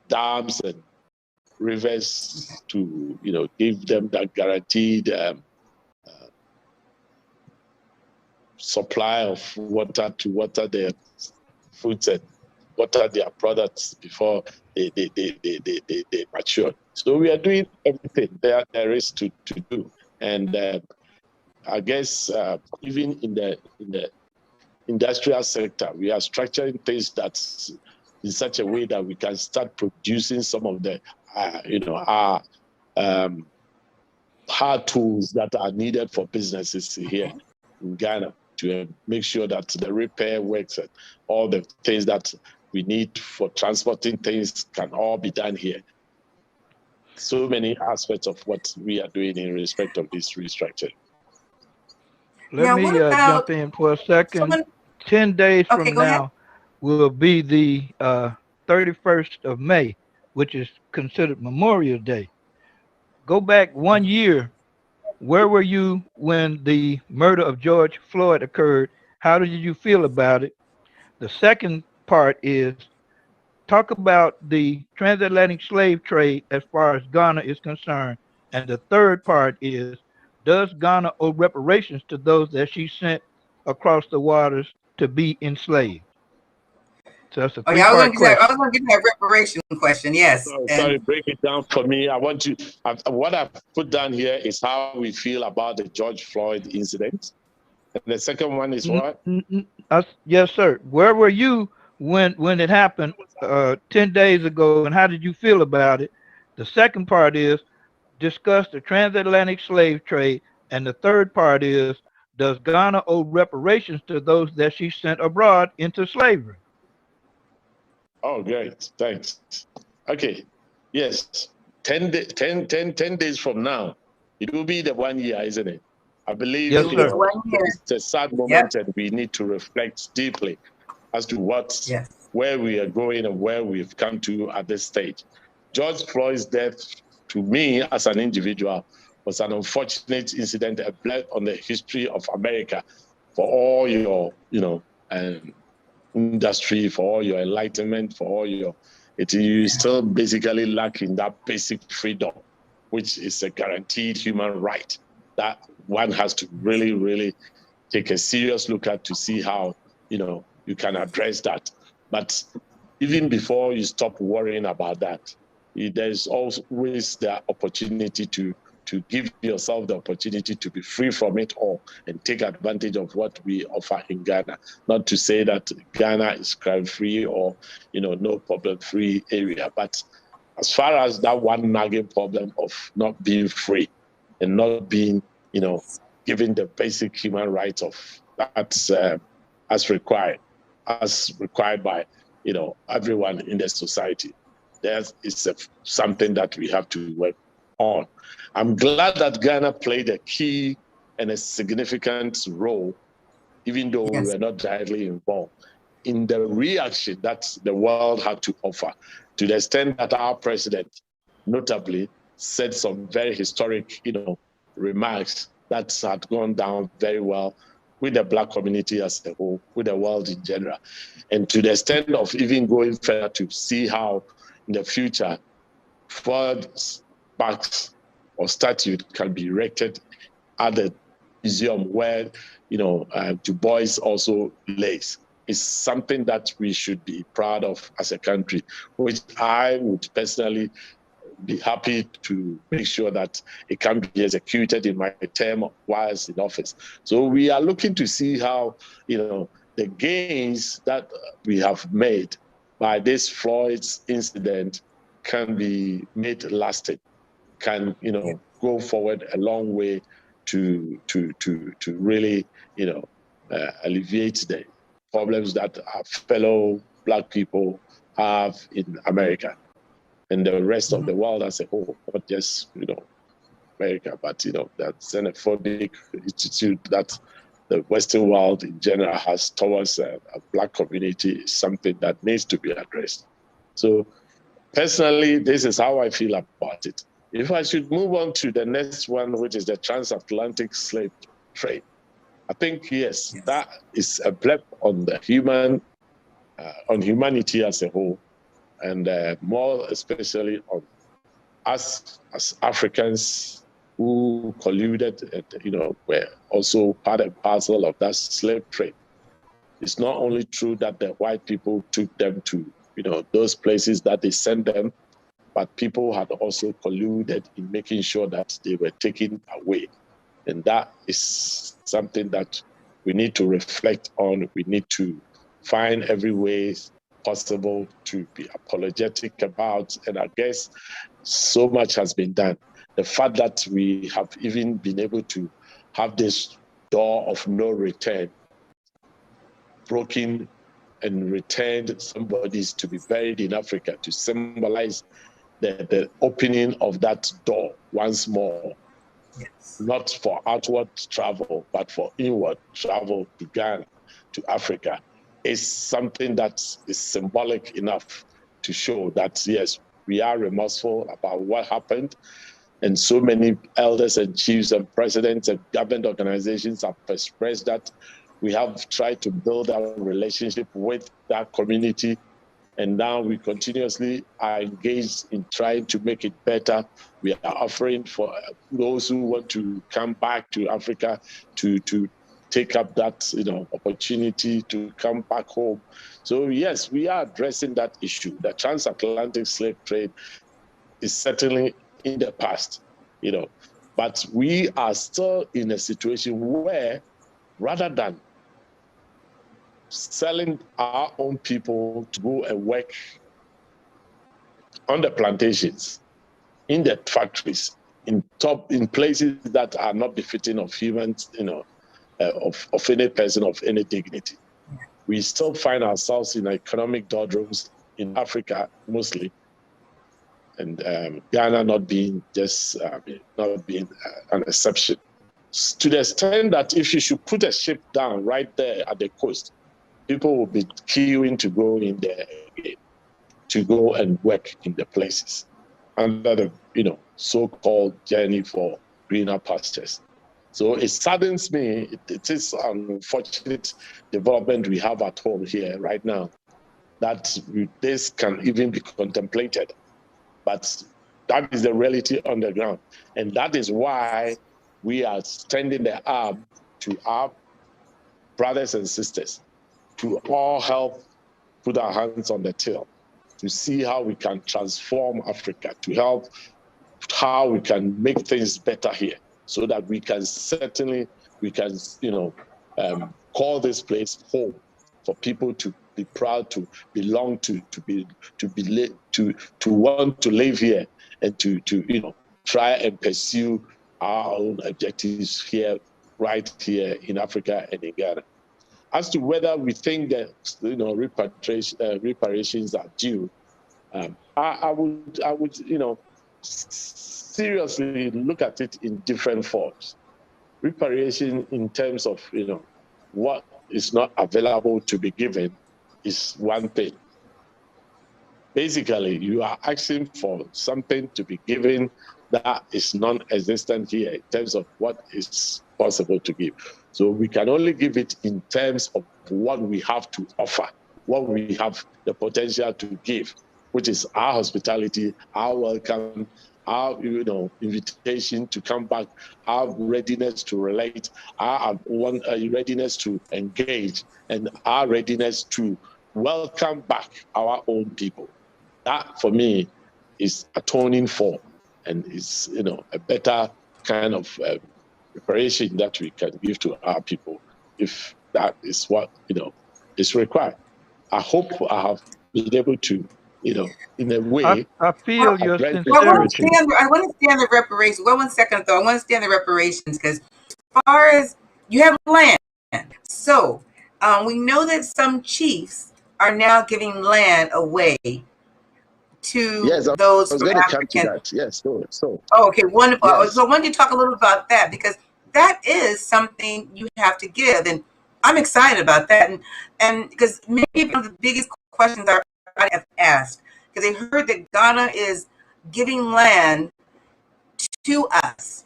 dams and rivers to give them that guaranteed supply of water to water their fruits and water their products before they mature. So we are doing everything there is to do, and I guess even in the industrial sector, we are structuring things that's in such a way that we can start producing some of the our hard tools that are needed for businesses here in Ghana, to make sure that the repair works and all the things that we need for transporting things can all be done here. So many aspects of what we are doing in respect of this restructuring. Let me jump in for a second. 10 days from now will be the 31st of May, which is considered Memorial Day. Go back 1 year where were you when the murder of George Floyd occurred? How did you feel about it? The second part is talk about the transatlantic slave trade as far as Ghana is concerned. And the third part is, does Ghana owe reparations to those that she sent across the waters to be enslaved? So that's a Oh yeah, three-part I was question. gonna give that reparation question. Yes, Sorry, and break it down for me. I want you. What I've put down here is how we feel about the George Floyd incident. And the second one is what? Yes, sir. Where were you when it happened 10 days ago, and how did you feel about it? The second part is discuss the transatlantic slave trade, and the third part is, does Ghana owe reparations to those that she sent abroad into slavery? Oh, great. Thanks. Okay. Yes. 10 days from now, it will be the 1 year, isn't it? I believe Yes, it'll be sir. the 1 year. it's a sad Yep. moment, and we need to reflect deeply as to Yes. where we are going and where we've come to at this stage. George Floyd's death, to me as an individual, was an unfortunate incident, a blot on the history of America for all your, industry, for all your enlightenment, for all your, you still basically lack in that basic freedom, which is a guaranteed human right that one has to really, really take a serious look at to see how, you can address that. But even before you stop worrying about that, there's always the opportunity to give yourself the opportunity to be free from it all and take advantage of what we offer in Ghana. Not to say that Ghana is crime-free or, no problem-free area, but as far as that one nagging problem of not being free and not being, given the basic human rights of that's as required by, everyone in the society, there is something that we have to work on. I'm glad that Ghana played a key and a significant role, even though we were not directly involved, in the reaction that the world had to offer, to the extent that our president, notably, said some very historic, remarks that had gone down very well with the Black community as a whole, with the world in general, and to the extent of even going further to see how in the future Ford parks or statue can be erected at the museum where, Du Bois also lays. Is something that we should be proud of as a country, which I would personally be happy to make sure that it can be executed in my term whilst in office. So we are looking to see how, the gains that we have made by this Floyd's incident can be made lasting, can, go forward a long way to really, alleviate the problems that our fellow Black people have in America and the rest of the world as a whole, not just, America, but, that xenophobic attitude that the Western world in general has towards a Black community is something that needs to be addressed. So personally, this is how I feel about it. If I should move on to the next one, which is the transatlantic slave trade, I think, yes, that is a blip on the on humanity as a whole, and more especially on us as Africans who colluded and, were also part and parcel of that slave trade. It's not only true that the white people took them to, those places that they sent them, but people had also colluded in making sure that they were taken away. And that is something that we need to reflect on. We need to find every way possible to be apologetic about. And I guess so much has been done. The fact that we have even been able to have this door of no return broken and returned somebody's to be buried in Africa to symbolize the opening of that door once more. Yes. Not for outward travel, but for inward travel to Ghana, to Africa, is something that is symbolic enough to show that, yes, we are remorseful about what happened, And so many elders and chiefs and presidents and government organizations have expressed that. We have tried to build our relationship with that community. And now we continuously are engaged in trying to make it better. We are offering for those who want to come back to Africa to take up that opportunity to come back home. So yes, we are addressing that issue. The transatlantic slave trade is certainly in the past, but we are still in a situation where rather than selling our own people to go and work on the plantations, in the factories, in places that are not befitting of humans, of any person of any dignity. We still find ourselves in economic doldrums in Africa mostly, and Ghana not being an exception. To the extent that if you should put a ship down right there at the coast, people will be queuing to go in there again, to go and work in the places under the so-called journey for greener pastures. So it saddens me. It is an unfortunate development we have at home here right now, that this can even be contemplated. But that is the reality on the ground. And that is why we are extending the arm to our brothers and sisters to all help put our hands on the till, to see how we can transform Africa, to help how we can make things better here, so that we can call this place home for people to be proud to belong to want to live here, and to try and pursue our own objectives here, right here in Africa and in Ghana. As to whether we think that reparations are due, I would seriously look at it in different forms. Reparation in terms of what is not available to be given is one thing. Basically, you are asking for something to be given that is non-existent here in terms of what is possible to give. So we can only give it in terms of what we have to offer, what we have the potential to give, which is our hospitality, our welcome, our invitation to come back, our readiness to relate, our readiness to engage, and our readiness to welcome back our own people. That, for me, is atoning for, and is a better kind of preparation that we can give to our people, if that is what is required. I hope I have been able to, in a way. I feel your sincerity. I want to stay on the reparations. Well, 1 second though. I want to stay on the reparations because, as far as you have land, so we know that some chiefs are now giving land away to those from African. Yes, so. Oh, okay, wonderful. Yes. So I wanted to talk a little about that, because that is something you have to give, and I'm excited about that. And because maybe one of the biggest questions I have asked, because they heard that Ghana is giving land to us,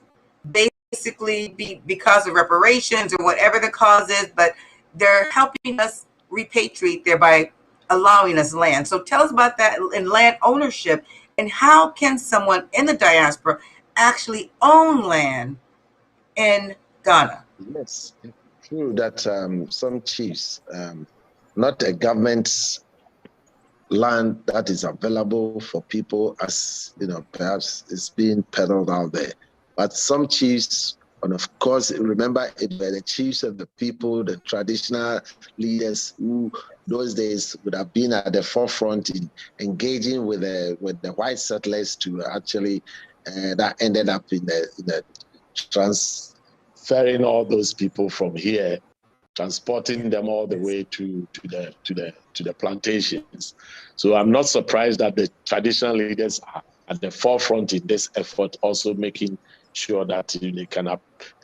basically because of reparations or whatever the cause is, but they're helping us repatriate there by allowing us land. So tell us about that in land ownership, and how can someone in the diaspora actually own land in Ghana? Yes, true that some chiefs, not a government land that is available for people, as perhaps it's being peddled out there, but some chiefs. And of course, remember, it were the chiefs of the people, the traditional leaders who those days would have been at the forefront in engaging with the white settlers to actually that ended up in the transferring all those people from here, transporting them all the way to the plantations. So I'm not surprised that the traditional leaders are at the forefront in this effort, also making sure that they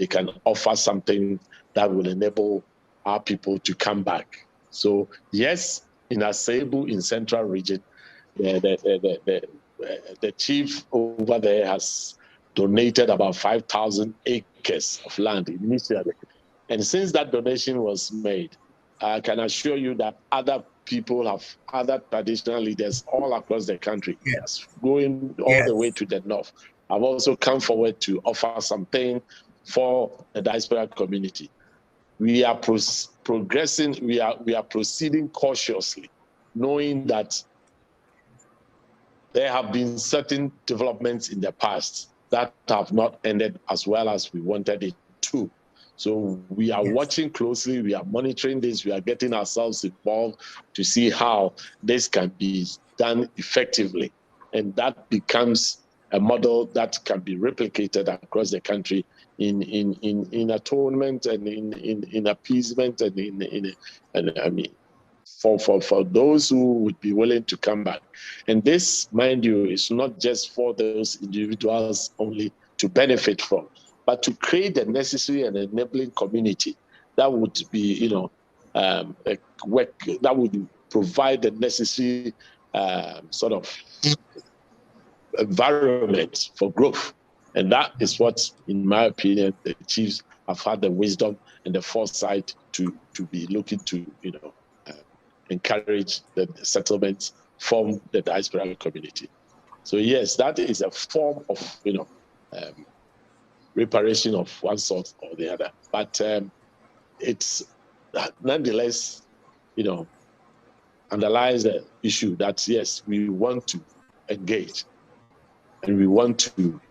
can offer something that will enable our people to come back. So yes, in Asebu, in Central Region, the chief over there has donated about 5,000 acres of land initially. And since that donation was made, I can assure you that other traditional leaders all across the country, yes, going all the way to the north, have also come forward to offer something for the diaspora community. We are progressing, we are proceeding cautiously, knowing that there have been certain developments in the past that have not ended as well as we wanted it to. So we are watching closely, we are monitoring this, we are getting ourselves involved to see how this can be done effectively. And that becomes a model that can be replicated across the country in atonement and in appeasement and I mean, for those who would be willing to come back. And this, mind you, is not just for those individuals only to benefit from, but to create the necessary and enabling community that would be, a work that would provide the necessary sort of environment for growth. And that is what, in my opinion, the chiefs have had the wisdom and the foresight to be looking to, encourage the settlements from the diaspora community. So yes, that is a form of, reparation of one sort or the other. But it's nonetheless, underlies the issue that yes, we want to engage and we want to,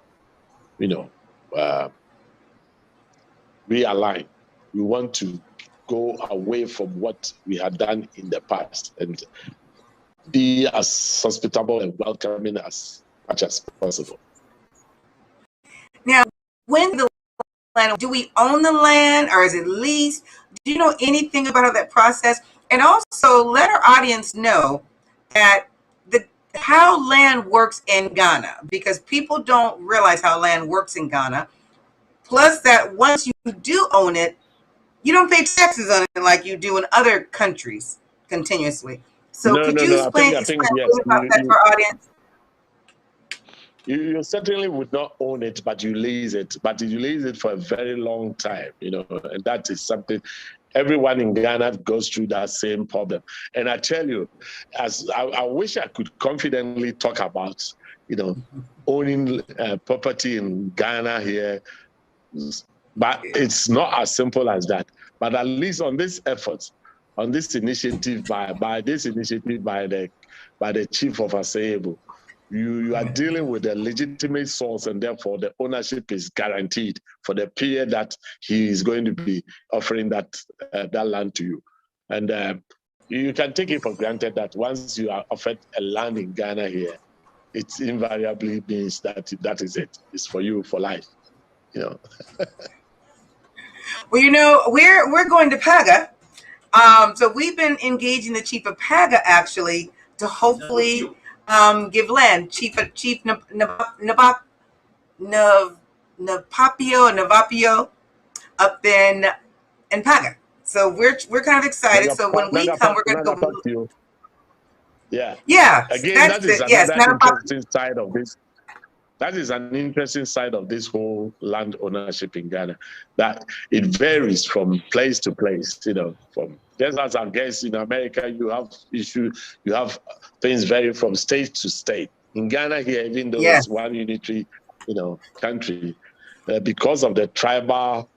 realign. We want to go away from what we had done in the past and be as hospitable and welcoming as much as possible. Now, when the land, do we own the land or is it leased? Do you know anything about that process? And also let our audience know that how land works in Ghana, because people don't realize how land works in Ghana. Plus that once you do own it, you don't pay taxes on it like you do in other countries continuously. So could you explain yes, about that to our audience? You certainly would not own it, but you lease it. But you lease it for a very long time, and that is something everyone in Ghana goes through that same problem. And I tell you, as I wish I could confidently talk about, owning property in Ghana here, but it's not as simple as that. But at least on this effort, on this initiative by the chief of Asebo, you are dealing with a legitimate source, and therefore the ownership is guaranteed for the period that he is going to be offering that land to you. And you can take it for granted that once you are offered a land in Ghana here, it invariably means that is it. It's for you for life. Well, we're going to Paga. So we've been engaging the chief of Paga actually to hopefully give land. Chief Navapio up in Paga. So we're kind of excited. So when we come, we're going to go. Yeah. Yeah. Again, that is another interesting side of this. That is an interesting side of this whole land ownership in Ghana, that it varies from place to place, from just as I guess in America, you have things vary from state to state. In Ghana here, even though it's one unitary, country, because of the tribal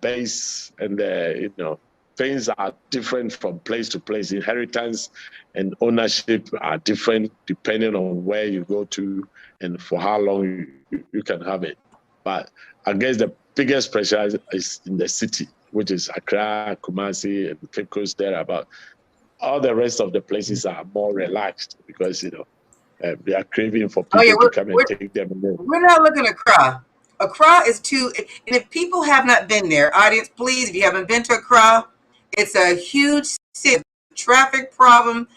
base and things are different from place to place. Inheritance and ownership are different depending on where you go to and for how long you can have it. But I guess the biggest pressure is in the city, which is Accra, Kumasi, and Cape Coast thereabout. All the rest of the places are more relaxed because, they are craving for people to come and take them. We're not looking at Accra. Accra is too, and if people have not been there, audience, please, if you haven't been to Accra, it's a huge city, traffic problem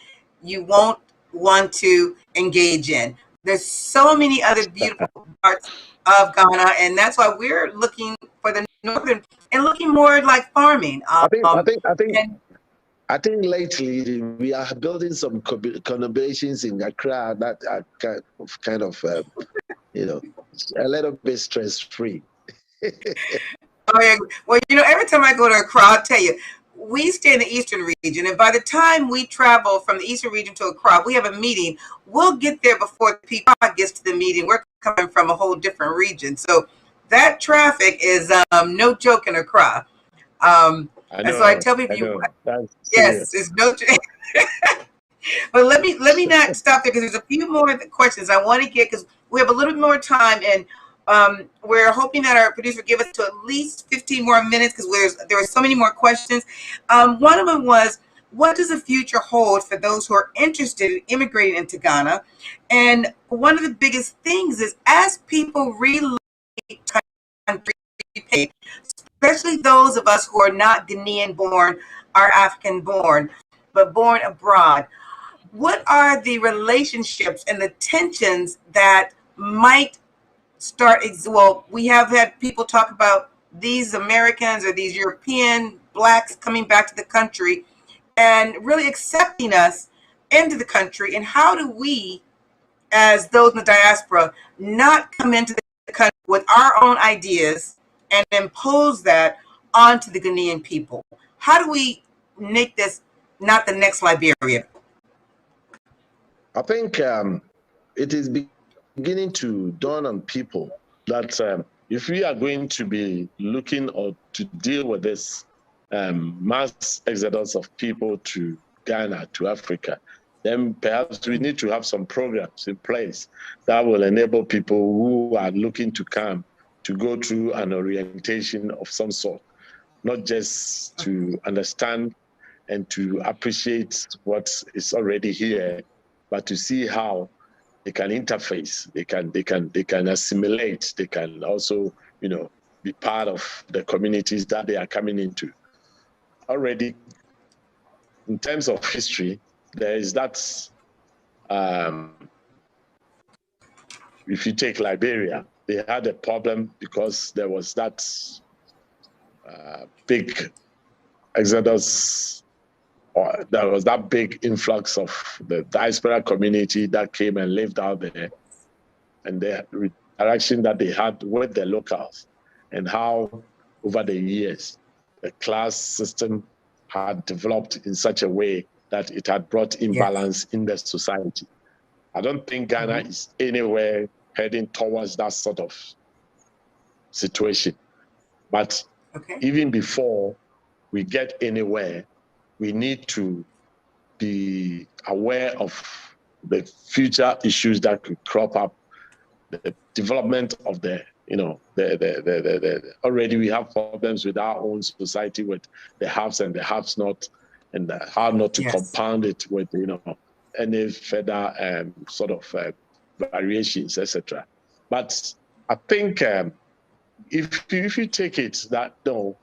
you won't want to engage in. There's so many other beautiful parts of Ghana, and that's why we're looking for the northern and looking more like farming. I think lately we are building some conurbations in Accra that are kind of a little bit stress-free. Oh, yeah. Well, every time I go to Accra, I'll tell you, we stay in the Eastern region, and by the time we travel from the Eastern region to Accra, we have a meeting. We'll get there before people gets to the meeting. We're coming from a whole different region, so that traffic is no joke in Accra. And so I tell people, yes, it's no joke. But let me not stop there, because there's a few more questions I want to get, because we have a little bit more time, and we're hoping that our producer give us to at least 15 more minutes, because there are so many more questions. One of them was, what does the future hold for those who are interested in immigrating into Ghana? And one of the biggest things is, as people relocate to country, especially those of us who are not Ghanaian born, are African born, but born abroad, what are the relationships and the tensions that might start? Well, we have had people talk about these Americans or these European blacks coming back to the country and really accepting us into the country. And how do we, as those in the diaspora, not come into the country with our own ideas and impose that onto the Ghanaian people? How do we make this not the next Liberia? I think it is beginning to dawn on people that if we are going to be looking or to deal with this mass exodus of people to Ghana, to Africa, then perhaps we need to have some programs in place that will enable people who are looking to come to go through an orientation of some sort, not just to understand and to appreciate what is already here, but to see how they can interface, they can assimilate, they can also, be part of the communities that they are coming into. Already, in terms of history, there is that, if you take Liberia, they had a problem because there was that big exodus, or there was that big influx of the diaspora community that came and lived out there, and the interaction that they had with the locals, and how over the years the class system had developed in such a way that it had brought imbalance in the society. I don't think Ghana is anywhere heading towards that sort of situation. But even before we get anywhere, we need to be aware of the future issues that could crop up, the development of already we have problems with our own society with the haves and the haves not, and how not to compound it with, any further sort of variations, etc. But I think if you take it that, no,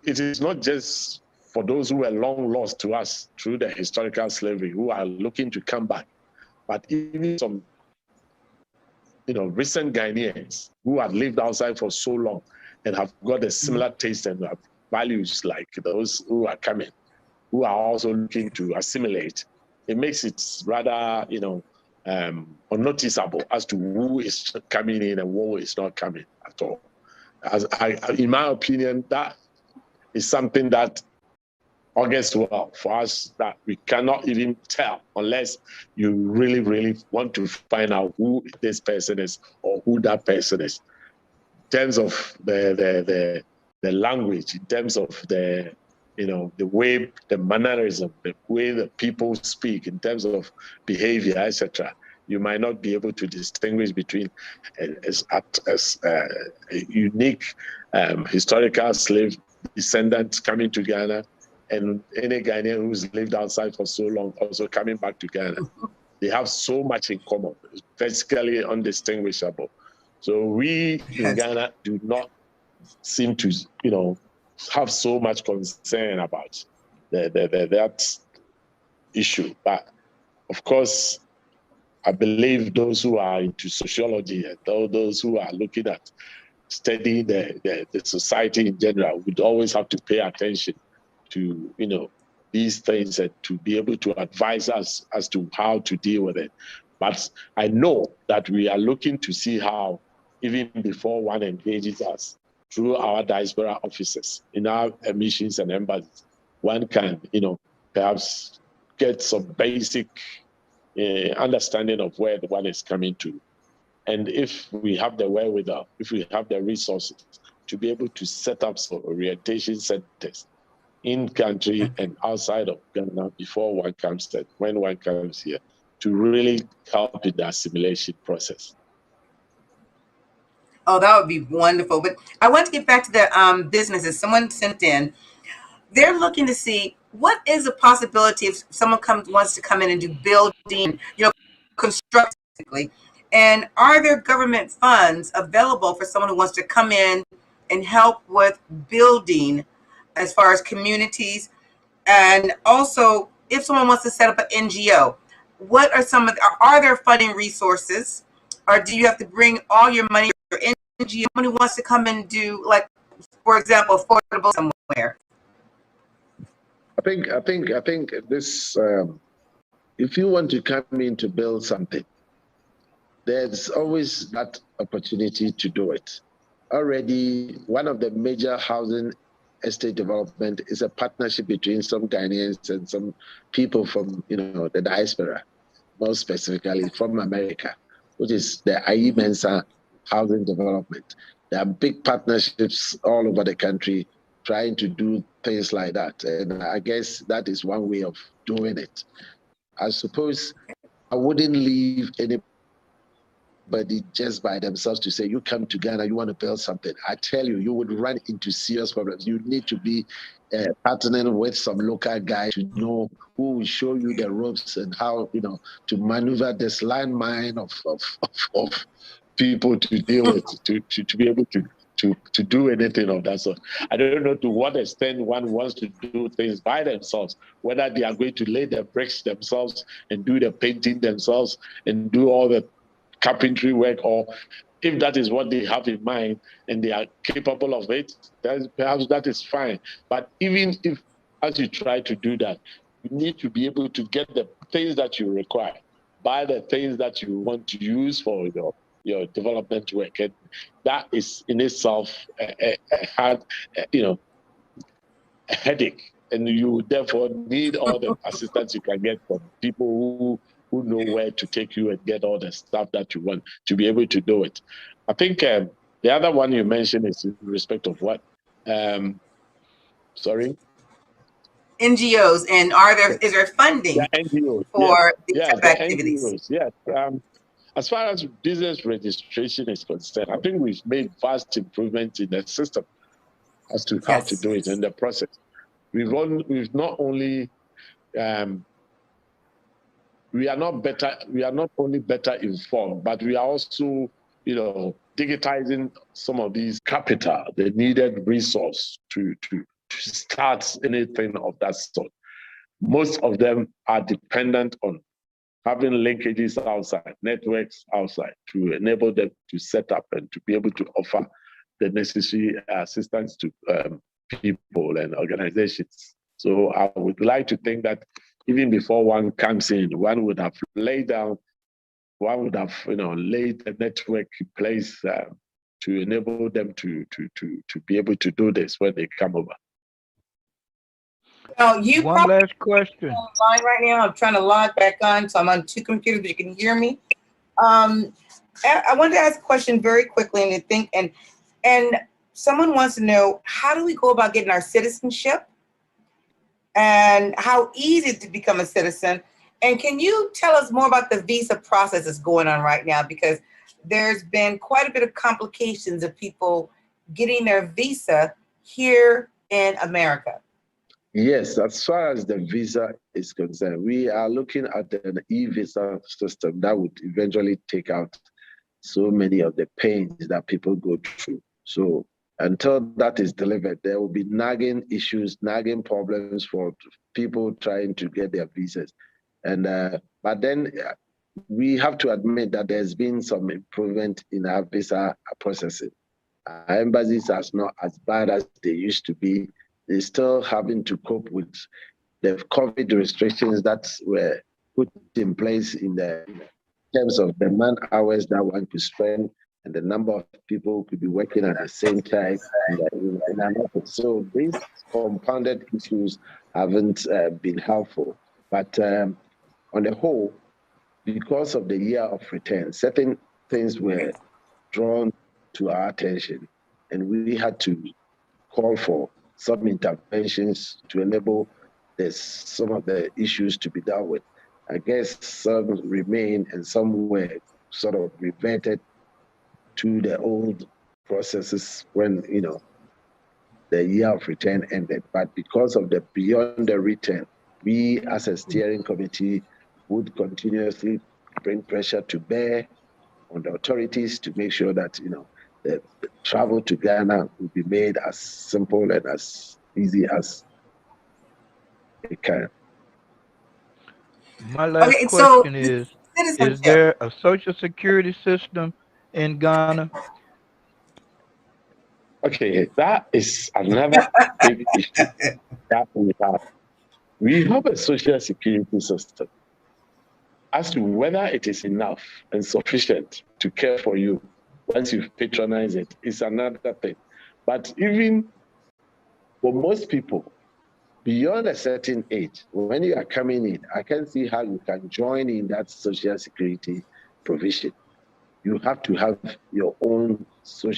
it is not just for those who were long lost to us through the historical slavery who are looking to come back, but even some, recent Ghanaians who have lived outside for so long and have got a similar taste and values like those who are coming, who are also looking to assimilate. It makes it rather, unnoticeable as to who is coming in and who is not coming at all. In my opinion, that is something that augurs well for us, that we cannot even tell unless you really, really want to find out who this person is or who that person is. In terms of the language, in terms of the way, the mannerism, the way the people speak, in terms of behavior, etc., you might not be able to distinguish between a unique historical slave descendants coming to Ghana and any Ghanaian who's lived outside for so long also coming back to Ghana. They have so much in common. It's basically undistinguishable. So we in Ghana do not seem to, have so much concern about that issue. But of course, I believe those who are into sociology and those who are looking at studying the society in general would always have to pay attention to, these things and to be able to advise us as to how to deal with it. But I know that we are looking to see how, even before one engages us through our diaspora offices in our missions and embassies, one can, perhaps get some basic understanding of where the one is coming to. And if we have the wherewithal, if we have the resources to be able to set up some orientation centers in country and outside of Ghana before one comes there, when one comes here, to really help in the assimilation process. Oh, that would be wonderful. But I want to get back to the businesses. Someone sent in. They're looking to see what is a possibility if someone wants to come in and do building, constructively, and are there government funds available for someone who wants to come in and help with building, as far as communities, and also if someone wants to set up an NGO, what are are there funding resources, or do you have to bring all your money? Your NGO, someone who wants to come and do, like, for example, affordable somewhere. I think this. If you want to come in to build something, there's always that opportunity to do it. Already, one of the major housing estate development is a partnership between some Ghanaians and some people from the diaspora, more specifically from America, which is the IE Mensa housing development. There are big partnerships all over the country trying to do things like that. And I guess that is one way of doing it. I suppose I wouldn't leave anybody just by themselves to say, you come to Ghana, you want to build something. I tell you, you would run into serious problems. You need to be partnering with some local guy to know who will show you the ropes and how, to maneuver this landmine of people to deal with, to be able to do anything of that sort. I don't know to what extent one wants to do things by themselves, whether they are going to lay the bricks themselves and do the painting themselves and do all the carpentry work, or if that is what they have in mind and they are capable of it, perhaps that is fine. But even if, as you try to do that, you need to be able to get the things that you require, buy the things that you want to use for your development work. And that is in itself a hard, a headache. And you therefore need all the assistance you can get from people who know where to take you and get all the stuff that you want to be able to do it. I think the other one you mentioned is in respect of what? Sorry? NGOs, and is there funding NGOs, for these yes, type of activities? NGOs, yes. As far as business registration is concerned, I think we've made vast improvements in the system as to how to do it in the process. We've not only we are not only better informed, but we are also, digitizing some of these capital, the needed resource to start anything of that sort. Most of them are dependent on having linkages outside, networks outside, to enable them to set up and to be able to offer the necessary assistance to people and organizations. So I would like to think that even before one comes in, one would have laid the network in place to enable them to be able to do this when they come over. You One last question. Online right now. I'm trying to log back on, so I'm on two computers, but you can hear me. I wanted to ask a question very quickly, and someone wants to know, how do we go about getting our citizenship, and how easy to become a citizen? And can you tell us more about the visa process that's going on right now? Because there's been quite a bit of complications of people getting their visa here in America. Yes, as far as the visa is concerned, we are looking at an e-visa system that would eventually take out so many of the pains that people go through. So until that is delivered, there will be nagging issues, nagging problems for people trying to get their visas. And but then we have to admit that there's been some improvement in our visa processing. Our embassies are not as bad as they used to be. They're still having to cope with the COVID restrictions that were put in place in the terms of the man hours that one could spend and the number of people who could be working at the same time in an office. So these compounded issues haven't been helpful. But on the whole, because of the year of return, certain things were drawn to our attention, and we had to call for some interventions to enable some of the issues to be dealt with. I guess some remain and some were sort of reverted to the old processes when, the year of return ended. But because of the beyond the return, we as a steering committee would continuously bring pressure to bear on the authorities to make sure that, the travel to Ghana will be made as simple and as easy as it can. My last question is citizenship. there a social security system in Ghana? Okay, that is another big issue that we have. We have a social security system. As to whether it is enough and sufficient to care for you once you've patronized it is another thing. But even for most people, beyond a certain age, when you are coming in, I can see how you can join in that social security provision. You have to have your own social